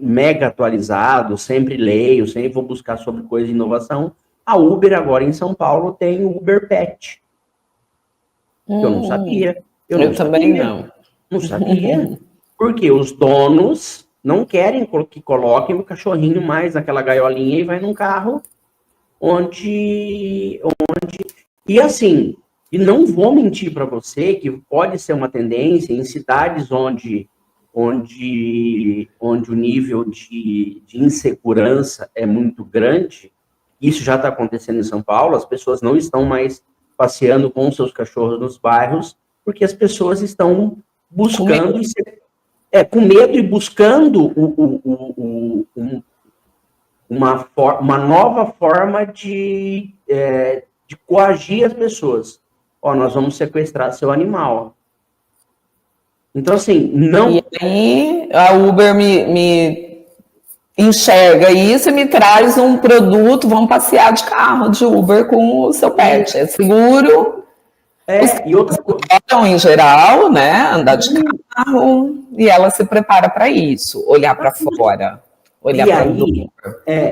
mega atualizado, sempre leio, sempre vou buscar sobre coisa de inovação. A Uber agora em São Paulo tem o Uber Pet. Eu não sabia. Eu também não. Não sabia. Porque os donos não querem que coloquem o cachorrinho mais naquela gaiolinha e vai num carro onde... E assim, e não vou mentir para você que pode ser uma tendência em cidades onde o nível de insegurança é muito grande, isso já está acontecendo em São Paulo, as pessoas não estão mais passeando com seus cachorros nos bairros, porque as pessoas estão buscando, com medo e buscando uma nova forma de coagir as pessoas. Ó, nós vamos sequestrar seu animal. Então, assim, não... E aí, a Uber me enxerga isso e me traz um produto, vamos passear de carro de Uber com o seu pet. É seguro. E outra coisa... em geral, né? Andar de carro, e ela se prepara para isso, olhar para fora.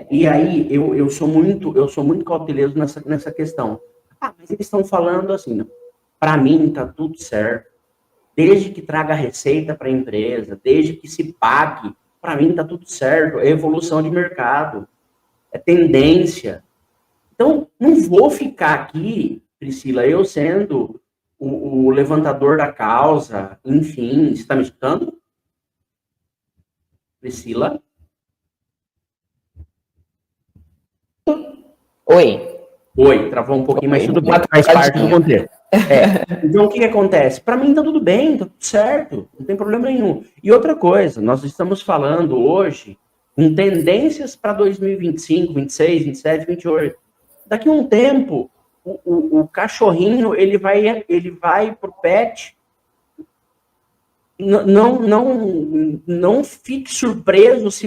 E aí eu sou muito cauteloso nessa questão. Mas eles estão falando assim, para mim tá tudo certo, desde que traga receita para a empresa, desde que se pague, para mim tá tudo certo, é evolução de mercado, é tendência. Então, não vou ficar aqui, Priscila, eu sendo o levantador da causa, enfim, você está me escutando? Priscila? Oi, travou um pouquinho, mas tudo bem, faz parte do contexto. Então, o que acontece? Para mim, tá tudo bem, tá tudo certo, não tem problema nenhum. E outra coisa, nós estamos falando hoje com tendências para 2025, 26, 27, 28. Daqui a um tempo, o cachorrinho, ele vai pro pet. Não fique surpreso se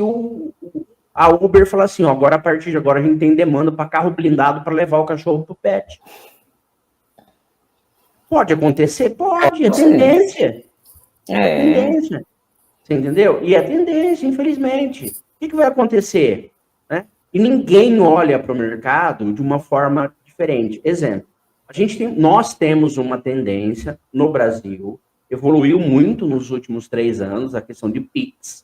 a Uber falar assim, ó, agora a partir de agora a gente tem demanda para carro blindado para levar o cachorro pro pet. Pode acontecer? Pode, é tendência. É tendência. Você entendeu? E é tendência, infelizmente. O que vai acontecer? Né? E ninguém olha para o mercado de uma forma diferente. Exemplo, nós temos uma tendência no Brasil, evoluiu muito nos últimos 3 anos, a questão de Pix.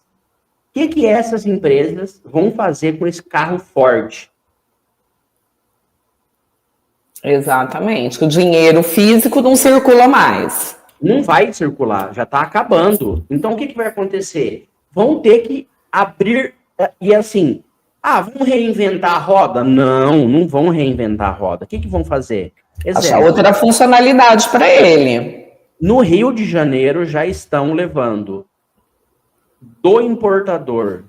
O que essas empresas vão fazer com esse carro forte? Exatamente. O dinheiro físico não circula mais. Não vai circular, já está acabando. Então, o que vai acontecer? Vão ter que abrir... E assim, vamos reinventar a roda? Não vão reinventar a roda. O que vão fazer? Achar outra funcionalidade para ele. No Rio de Janeiro, já estão levando do importador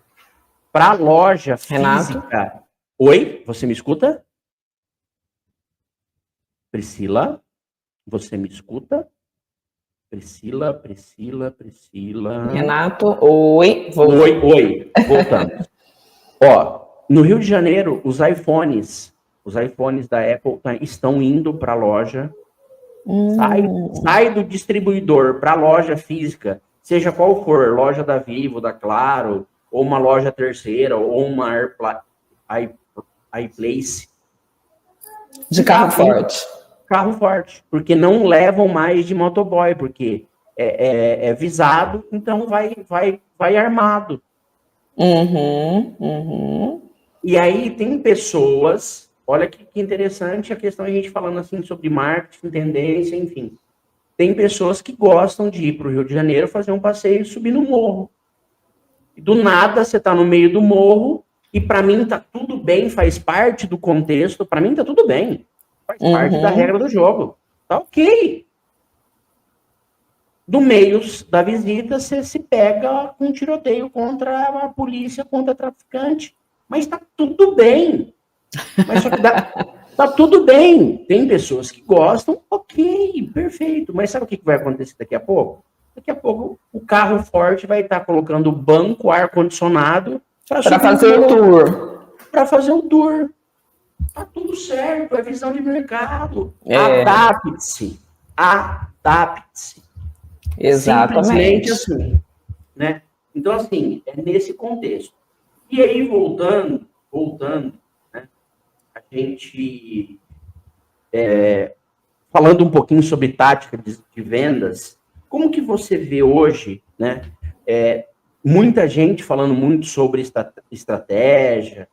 para a loja física. Renato? Oi? Você me escuta? Priscila? Você me escuta? Priscila. Renato, oi. Oi. Voltamos. Ó, no Rio de Janeiro, os iPhones da Apple estão indo para a loja. Sai do distribuidor para a loja física, seja qual for, loja da Vivo, da Claro, ou uma loja terceira, ou uma iPlace. De carro forte. Carro forte, porque não levam mais de motoboy, porque é visado, então vai armado. E aí tem pessoas, olha que interessante a questão, a gente falando assim sobre marketing, tendência, enfim. Tem pessoas que gostam de ir para o Rio de Janeiro fazer um passeio e subir no morro. E do nada você está no meio do morro e para mim tá tudo bem, faz parte do contexto, para mim tá tudo bem. Faz parte da regra do jogo. Tá ok. Do meio da visita, você se pega com um tiroteio contra a polícia, contra traficante. Mas tá tudo bem. Mas só que tá tudo bem. Tem pessoas que gostam, ok, perfeito. Mas sabe o que vai acontecer daqui a pouco? Daqui a pouco o carro forte vai estar colocando banco, ar-condicionado para fazer o tour. Para fazer o tour. Tá tudo certo, é visão de mercado. Adapte-se. Exatamente. Simplesmente assim, né? Então, assim, é nesse contexto. E aí, voltando, né? A gente, falando um pouquinho sobre tática de vendas, como que você vê hoje, né? Muita gente falando muito sobre estratégia,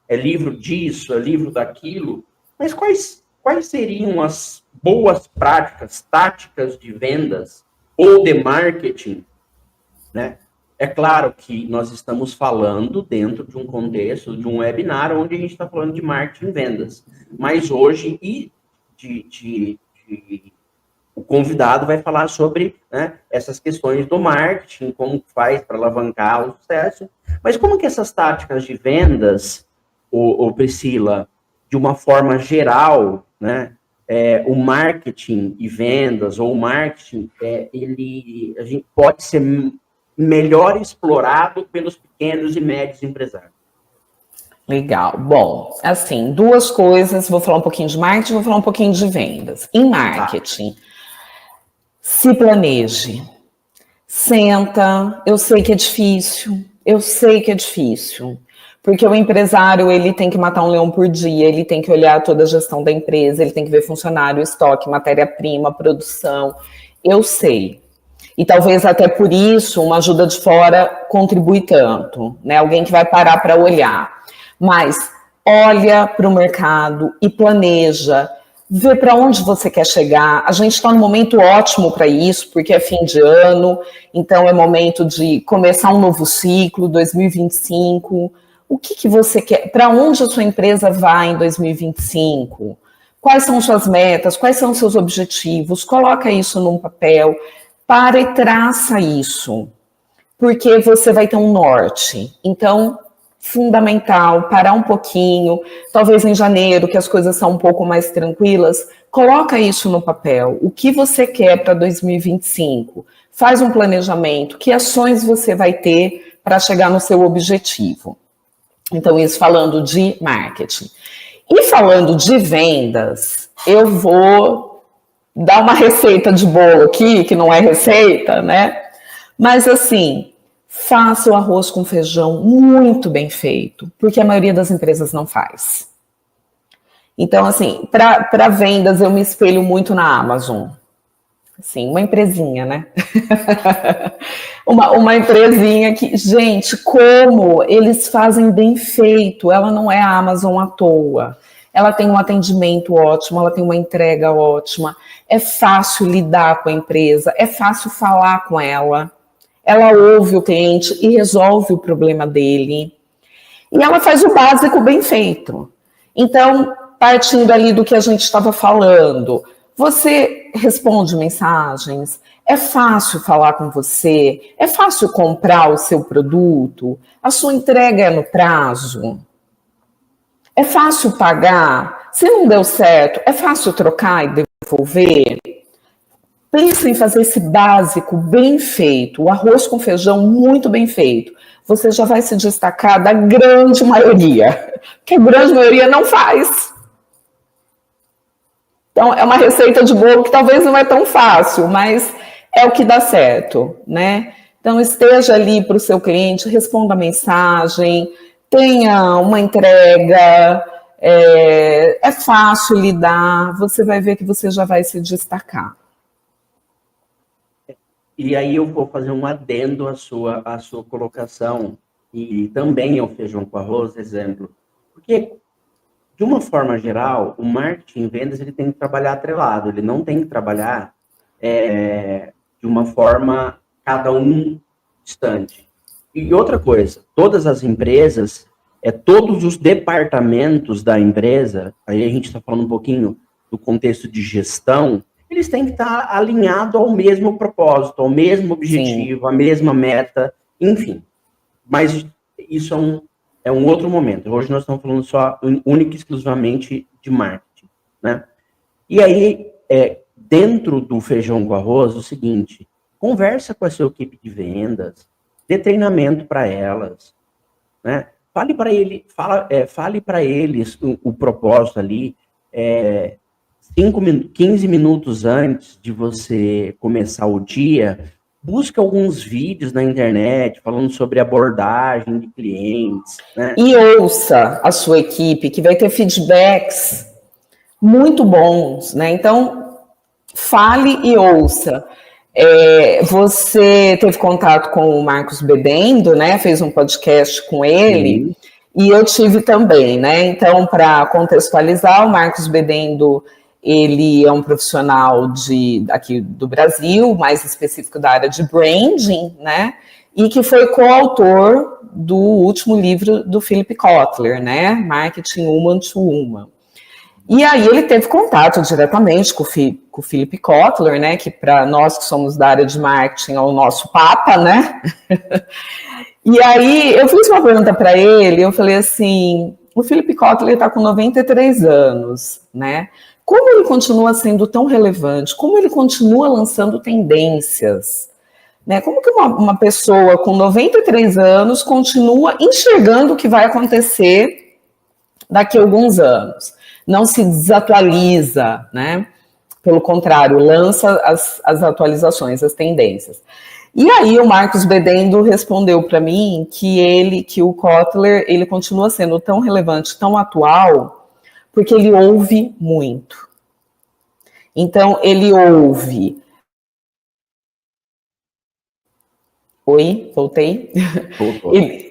é livro disso, é livro daquilo, mas quais seriam as boas práticas, táticas de vendas ou de marketing, né, É claro que nós estamos falando dentro de um contexto, de um webinar, onde a gente está falando de marketing e vendas. Mas hoje, o convidado vai falar sobre, né, essas questões do marketing, como faz para alavancar o sucesso. Mas como que essas táticas de vendas, Priscila, de uma forma geral, né, o marketing e vendas, ou o marketing, a gente pode ser melhor explorado pelos pequenos e médios empresários? Legal. Bom, assim, duas coisas, vou falar um pouquinho de marketing, vou falar um pouquinho de vendas. Em marketing, se planeje. Senta, eu sei que é difícil, porque o empresário, ele tem que matar um leão por dia, ele tem que olhar toda a gestão da empresa, ele tem que ver funcionário, estoque, matéria-prima, produção, eu sei. E talvez até por isso uma ajuda de fora contribui tanto, né? Alguém que vai parar para olhar. Mas olha para o mercado e planeja, vê para onde você quer chegar. A gente está num momento ótimo para isso, porque é fim de ano, então é momento de começar um novo ciclo, 2025. O que você quer? Para onde a sua empresa vai em 2025? Quais são suas metas? Quais são seus objetivos? Coloca isso num papel. Para e traça isso, porque você vai ter um norte. Então, fundamental, parar um pouquinho, talvez em janeiro, que as coisas são um pouco mais tranquilas, coloca isso no papel. O que você quer para 2025? Faz um planejamento, que ações você vai ter para chegar no seu objetivo. Então, isso falando de marketing. E falando de vendas, eu vou dar uma receita de bolo aqui, que não é receita, né? Mas assim, faça o arroz com feijão muito bem feito, porque a maioria das empresas não faz. Então, assim, para vendas, eu me espelho muito na Amazon. Assim, uma empresinha, né? uma empresinha que, gente, como eles fazem bem feito, ela não é a Amazon à toa. Ela tem um atendimento ótimo, ela tem uma entrega ótima, é fácil lidar com a empresa, é fácil falar com ela, ela ouve o cliente e resolve o problema dele. E ela faz o básico bem feito. Então, partindo ali do que a gente estava falando, você responde mensagens, é fácil falar com você, é fácil comprar o seu produto, a sua entrega é no prazo. É fácil pagar? Se não deu certo, é fácil trocar e devolver? Pense em fazer esse básico bem feito, o arroz com feijão muito bem feito. Você já vai se destacar da grande maioria, que a grande maioria não faz. Então, é uma receita de bolo que talvez não é tão fácil, mas é o que dá certo, né? Então, esteja ali para o seu cliente, responda a mensagem, tenha uma entrega, é fácil lidar, você vai ver que você já vai se destacar. E aí eu vou fazer um adendo à sua colocação, e também ao feijão com arroz, exemplo. Porque, de uma forma geral, o marketing e vendas ele tem que trabalhar atrelado, ele não tem que trabalhar de uma forma cada um distante. E outra coisa, todas as empresas, todos os departamentos da empresa, aí a gente está falando um pouquinho do contexto de gestão, eles têm que estar alinhados ao mesmo propósito, ao mesmo objetivo, Sim. à mesma meta, enfim. Mas isso é um outro momento. Hoje nós estamos falando só, única e exclusivamente de marketing, né? E aí, dentro do feijão com arroz, o seguinte, conversa com a sua equipe de vendas, dê treinamento para elas, né? Fale para eles o propósito ali, 15 minutos antes de você começar o dia, busca alguns vídeos na internet falando sobre abordagem de clientes, né? E ouça a sua equipe, que vai ter feedbacks muito bons, né? Então, fale e ouça. Você teve contato com o Marcos Bedendo, né? Fez um podcast com ele. Sim. E eu tive também, né? Então, para contextualizar, o Marcos Bedendo, ele é um profissional aqui do Brasil, mais específico da área de branding, né? e que foi coautor do último livro do Philip Kotler, né? Marketing Woman to Woman. E aí ele teve contato diretamente com o Philip Kotler, né? Que para nós que somos da área de marketing é o nosso papa, né? E aí eu fiz uma pergunta para ele, eu falei assim, o Philip Kotler está com 93 anos, né? Como ele continua sendo tão relevante? Como ele continua lançando tendências? Né? Como que uma pessoa com 93 anos continua enxergando o que vai acontecer daqui a alguns anos? Não se desatualiza, né? Pelo contrário, lança as atualizações, as tendências. E aí o Marcos Bedendo respondeu para mim que o Kotler, ele continua sendo tão relevante, tão atual, porque ele ouve muito. Então, ele ouve... Oi, voltei?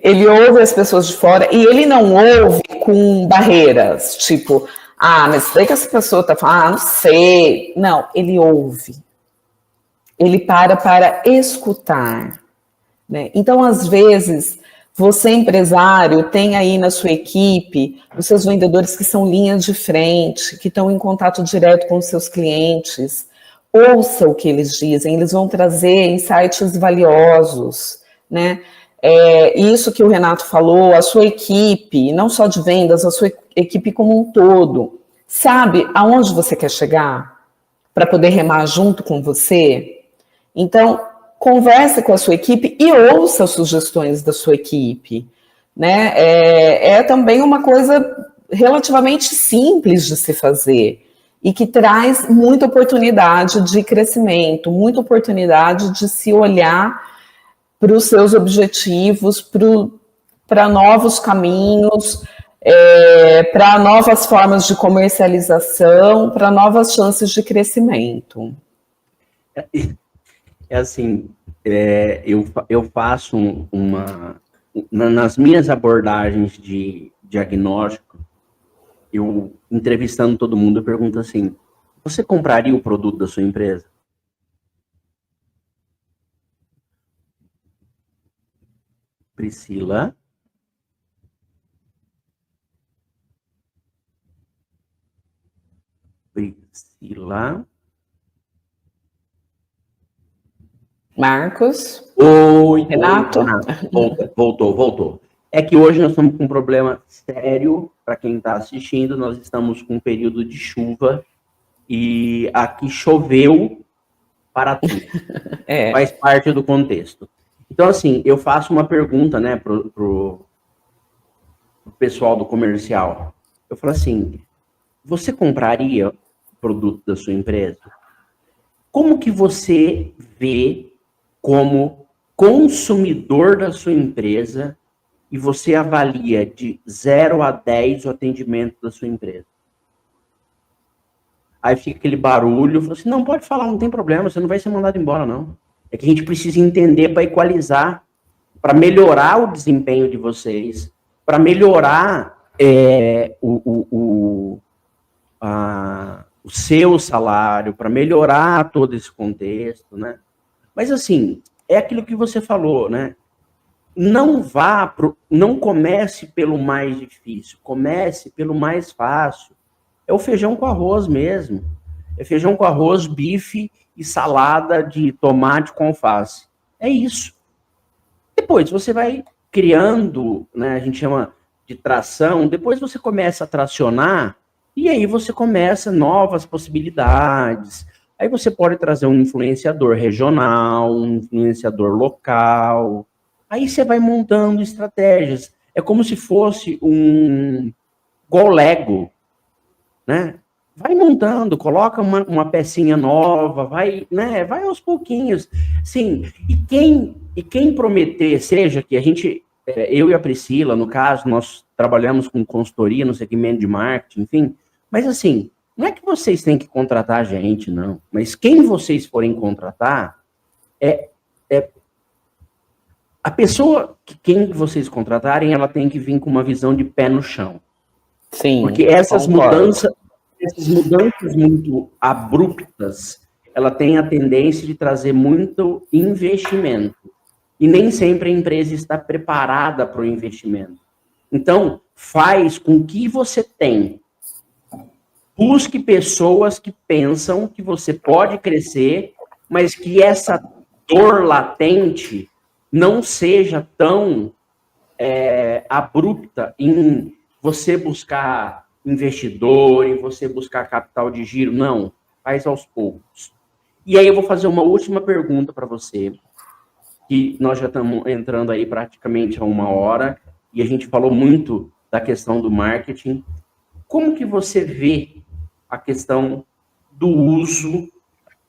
Ele ouve as pessoas de fora e ele não ouve com barreiras, tipo, mas daí que essa pessoa tá falando, não sei. Não, ele ouve. Ele para escutar, né? Então, às vezes, você, empresário, tem aí na sua equipe os seus vendedores que são linhas de frente, que estão em contato direto com os seus clientes. Ouça o que eles dizem, eles vão trazer insights valiosos, né? Isso que o Renato falou, a sua equipe, não só de vendas, a sua equipe como um todo, sabe aonde você quer chegar para poder remar junto com você? Então, converse com a sua equipe e ouça as sugestões da sua equipe, né? É também uma coisa relativamente simples de se fazer e que traz muita oportunidade de crescimento, muita oportunidade de se olhar para os seus objetivos, para novos caminhos, para novas formas de comercialização, para novas chances de crescimento. Assim, eu faço nas minhas abordagens de diagnóstico, eu entrevistando todo mundo, eu pergunto assim, você compraria o produto da sua empresa? Priscila? Marcos? Oi, Renato? Voltou. É que hoje nós estamos com um problema sério, para quem está assistindo, nós estamos com um período de chuva e aqui choveu para tudo. Faz parte do contexto. Então, assim, eu faço uma pergunta, né, pro pessoal do comercial. Eu falo assim, você compraria o produto da sua empresa? Como que você vê como consumidor da sua empresa e você avalia de 0 a 10 o atendimento da sua empresa? Aí fica aquele barulho, fala assim, não, pode falar, não tem problema, você não vai ser mandado embora, não. É que a gente precisa entender para equalizar, para melhorar o desempenho de vocês, para melhorar o seu salário, para melhorar todo esse contexto, né? Mas, assim, é aquilo que você falou, né? Não comece pelo mais difícil, comece pelo mais fácil. É o feijão com arroz mesmo. É feijão com arroz, bife e salada de tomate com alface. É isso. Depois você vai criando, né, a gente chama de tração, depois você começa a tracionar e aí você começa novas possibilidades. Aí você pode trazer um influenciador regional, um influenciador local. Aí você vai montando estratégias. É como se fosse igual Lego, né? Vai montando, coloca uma pecinha nova, vai aos pouquinhos. Sim, e quem prometer, seja que a gente, eu e a Priscila, no caso, nós trabalhamos com consultoria no segmento de marketing, enfim, mas assim, não é que vocês têm que contratar a gente, não, mas quem vocês forem contratar, a pessoa, quem vocês contratarem, ela tem que vir com uma visão de pé no chão. Sim, porque essas mudanças muito abruptas, ela tem a tendência de trazer muito investimento. E nem sempre a empresa está preparada para o investimento. Então, faz com que você tenha. Busque pessoas que pensam que você pode crescer, mas que essa dor latente não seja tão abrupta em você buscar investidor, em você buscar capital de giro. Não, faz aos poucos. E aí eu vou fazer uma última pergunta para você, que nós já estamos entrando aí praticamente a 1 hora, e a gente falou muito da questão do marketing. Como que você vê a questão do uso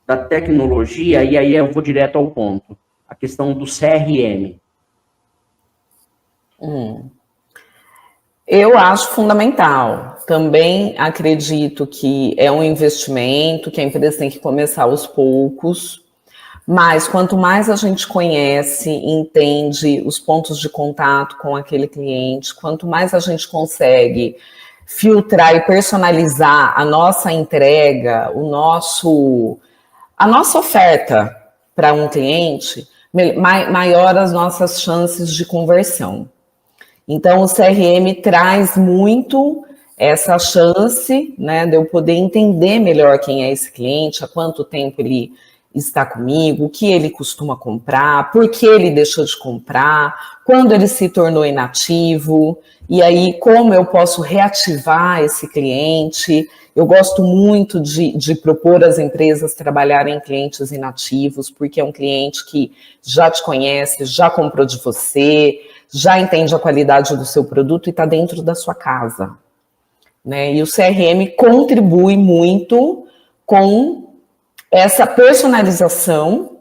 da tecnologia? E aí eu vou direto ao ponto. A questão do CRM. Eu acho fundamental. Também acredito que é um investimento, que a empresa tem que começar aos poucos. Mas quanto mais a gente conhece, entende os pontos de contato com aquele cliente, quanto mais a gente consegue filtrar e personalizar a nossa entrega, a nossa oferta para um cliente, maior as nossas chances de conversão. Então, o CRM traz muito essa chance, né, de eu poder entender melhor quem é esse cliente, há quanto tempo ele está comigo, o que ele costuma comprar, por que ele deixou de comprar, quando ele se tornou inativo, e aí como eu posso reativar esse cliente. Eu gosto muito de propor às empresas trabalharem em clientes inativos, porque é um cliente que já te conhece, já comprou de você, já entende a qualidade do seu produto e está dentro da sua casa, né? E o CRM contribui muito com essa personalização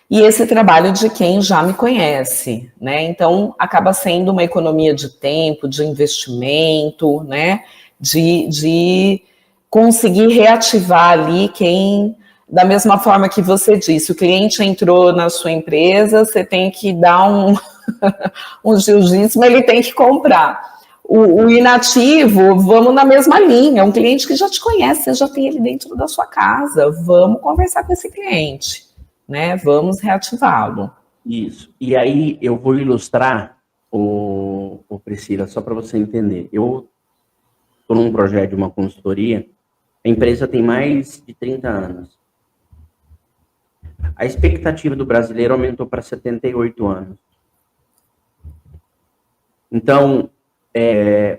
e esse trabalho de quem já me conhece, né? Então, acaba sendo uma economia de tempo, de investimento, né? De conseguir reativar ali quem, da mesma forma que você disse, o cliente entrou na sua empresa, você tem que dar um jiu-jitsu, mas ele tem que comprar. O inativo, vamos na mesma linha, um cliente que já te conhece, você já tem ele dentro da sua casa, vamos conversar com esse cliente, né? Vamos reativá-lo. Isso. E aí eu vou ilustrar, o Priscila, só para você entender. Eu estou num projeto de uma consultoria, a empresa tem mais de 30 anos. A expectativa do brasileiro aumentou para 78 anos. Então,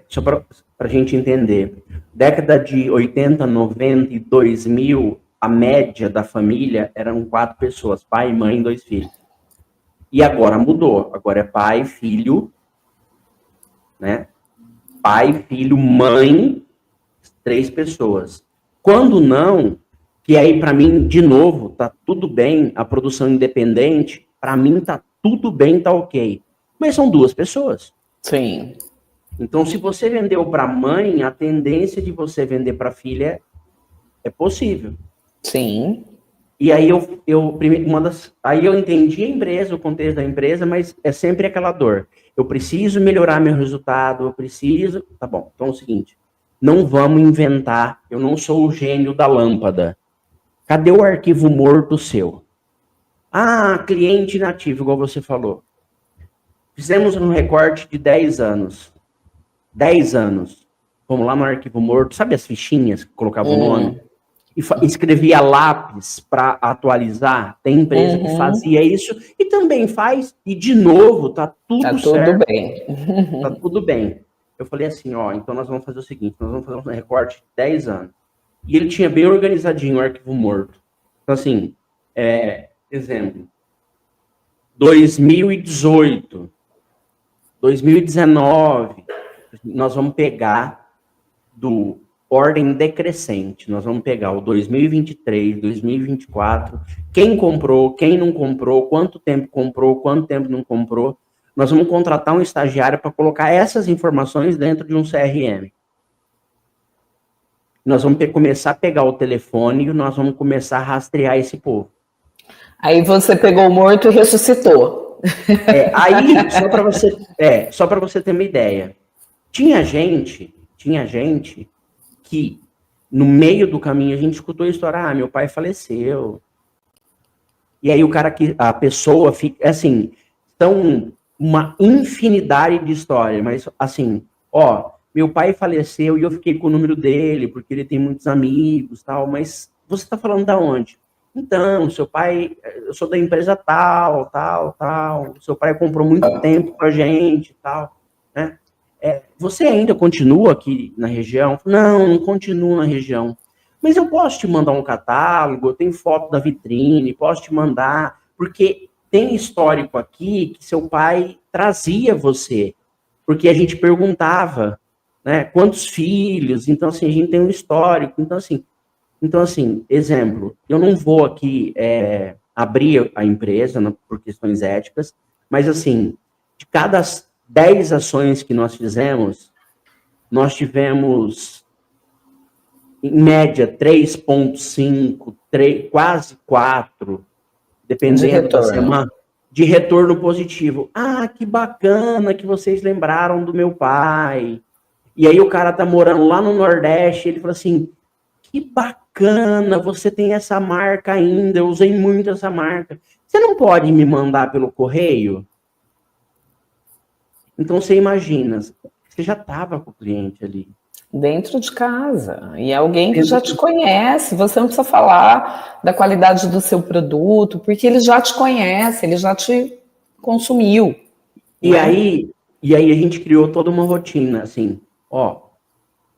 só para a gente entender, década de 80, 90 e 2000, a média da família eram 4 pessoas, pai, mãe, 2 filhos. E agora mudou, agora é pai, filho, né? Pai, filho, mãe, 3 pessoas. Quando não, que aí para mim, de novo, tá tudo bem, a produção independente, para mim tá tudo bem, tá ok. Mas são 2 pessoas. Sim. Então, se você vendeu para mãe, a tendência de você vender para filha é possível. Sim. E aí aí eu entendi a empresa, o contexto da empresa, mas é sempre aquela dor. Eu preciso melhorar meu resultado, eu preciso... Tá bom, então é o seguinte, não vamos inventar, eu não sou o gênio da lâmpada. Cadê o arquivo morto seu? Ah, cliente inativo, igual você falou. Fizemos um recorte de 10 anos. 10 anos. Vamos lá no arquivo morto, sabe as fichinhas que colocava o nome? E escrevia lápis para atualizar. Tem empresa que fazia isso e também faz. E de novo, tá tudo certo. Tudo bem. Tá tudo bem. Eu falei assim, ó, então nós vamos fazer o seguinte, nós vamos fazer um recorte de 10 anos. E ele tinha bem organizadinho o arquivo morto. Então assim, exemplo, 2018, 2019, nós vamos pegar do ordem decrescente. Nós vamos pegar o 2023, 2024, quem comprou, quem não comprou, quanto tempo comprou, quanto tempo não comprou. Nós vamos contratar um estagiário para colocar essas informações dentro de um CRM. Nós vamos começar a pegar o telefone e nós vamos começar a rastrear esse povo. Aí você pegou o morto e ressuscitou. Aí, só para você ter uma ideia, tinha gente que no meio do caminho a gente escutou a história, meu pai faleceu. E aí a pessoa fica, assim, são uma infinidade de histórias, mas assim, ó, meu pai faleceu e eu fiquei com o número dele, porque ele tem muitos amigos, tal, mas você está falando da onde? Então, seu pai, eu sou da empresa tal, seu pai comprou muito tempo com a gente, tal, né? Você ainda continua aqui na região? Não continuo na região. Mas eu posso te mandar um catálogo, eu tenho foto da vitrine, posso te mandar, porque tem histórico aqui que seu pai trazia você, porque a gente perguntava, né, quantos filhos, então assim, a gente tem um histórico, então assim, exemplo, eu não vou aqui abrir a empresa, né, por questões éticas, mas assim, de cada 10 ações que nós fizemos, nós tivemos, em média, 3,5, quase 4, dependendo da semana, de retorno positivo. Ah, que bacana que vocês lembraram do meu pai. E aí o cara tá morando lá no Nordeste, ele fala assim, que bacana, você tem essa marca ainda, eu usei muito essa marca. Você não pode me mandar pelo correio? Então você imagina, você já estava com o cliente ali. Dentro de casa. E é alguém que já te conhece. Você não precisa falar da qualidade do seu produto, porque ele já te conhece, ele já te consumiu. E aí a gente criou toda uma rotina, assim, ó,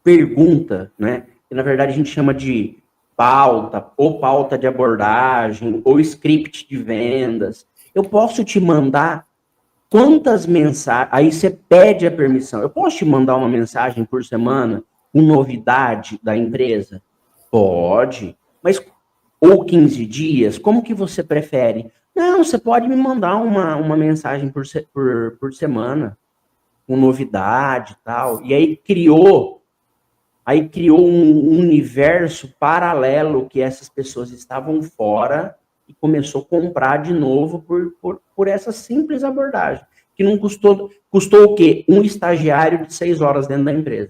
pergunta, né? Que na verdade a gente chama de pauta, ou pauta de abordagem, ou script de vendas. Eu posso te mandar quantas mensagens, aí você pede a permissão. Eu posso te mandar uma mensagem por semana com novidade da empresa? Pode, mas ou 15 dias, como que você prefere? Não, você pode me mandar uma mensagem por semana, com novidade e tal. E aí criou um universo paralelo que essas pessoas estavam fora e começou a comprar de novo por essa simples abordagem, que não custou o quê? Um estagiário de 6 horas dentro da empresa.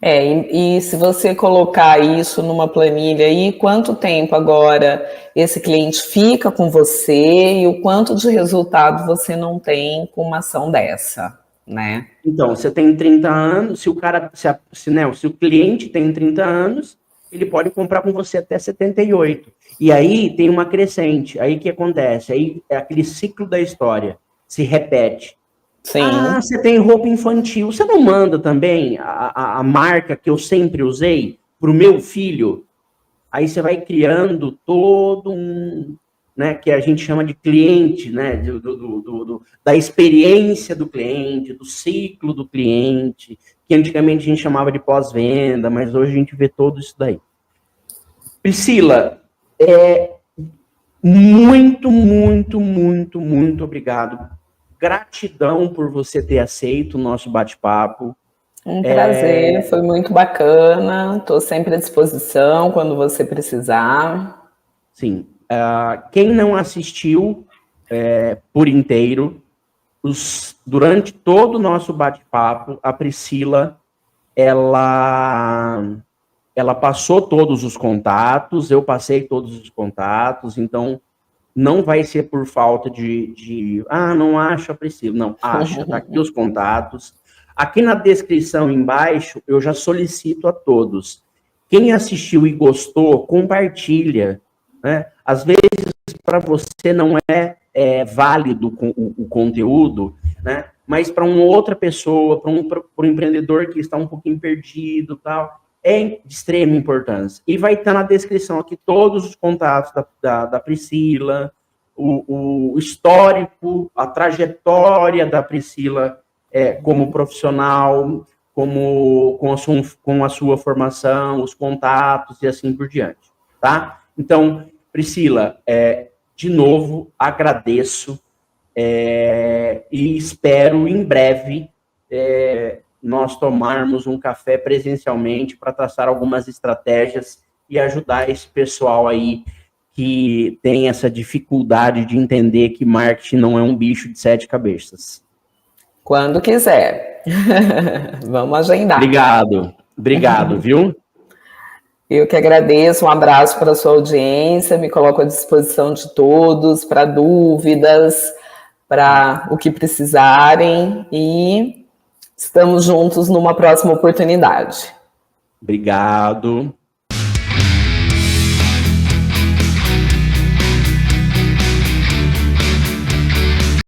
E se você colocar isso numa planilha aí, quanto tempo agora esse cliente fica com você e o quanto de resultado você não tem com uma ação dessa, né? Então, você tem 30 anos, se o cliente tem 30 anos, ele pode comprar com você até 78. E aí tem uma crescente. Aí o que acontece? Aí é aquele ciclo da história. Se repete. Sim. Ah, você tem roupa infantil. Você não manda também a marca que eu sempre usei para o meu filho? Aí você vai criando todo um, né, que a gente chama de cliente, né, da experiência do cliente, do ciclo do cliente, que antigamente a gente chamava de pós-venda, mas hoje a gente vê todo isso daí. Priscila, muito obrigado. Gratidão por você ter aceito o nosso bate-papo. Um prazer, foi muito bacana. Estou sempre à disposição quando você precisar. Sim. Quem não assistiu por inteiro, durante todo o nosso bate-papo, a Priscila, ela passou todos os contatos, eu passei todos os contatos, então não vai ser por falta não acho a Priscila. Não, acha, tá aqui os contatos. Aqui na descrição embaixo, eu já solicito a todos. Quem assistiu e gostou, compartilha, né? Às vezes, para você não é válido o conteúdo, né? Mas para uma outra pessoa, para um empreendedor que está um pouquinho perdido, tal, é de extrema importância. E vai estar na descrição aqui todos os contatos da Priscila, o histórico, a trajetória da Priscila como profissional, com a sua formação, os contatos e assim por diante, tá? Então, Priscila, de novo, agradeço e espero em breve nós tomarmos um café presencialmente para traçar algumas estratégias e ajudar esse pessoal aí que tem essa dificuldade de entender que marketing não é um bicho de 7 cabeças. Quando quiser. Vamos agendar. Obrigado, viu? Eu que agradeço, um abraço para a sua audiência, me coloco à disposição de todos para dúvidas, para o que precisarem e estamos juntos numa próxima oportunidade. Obrigado.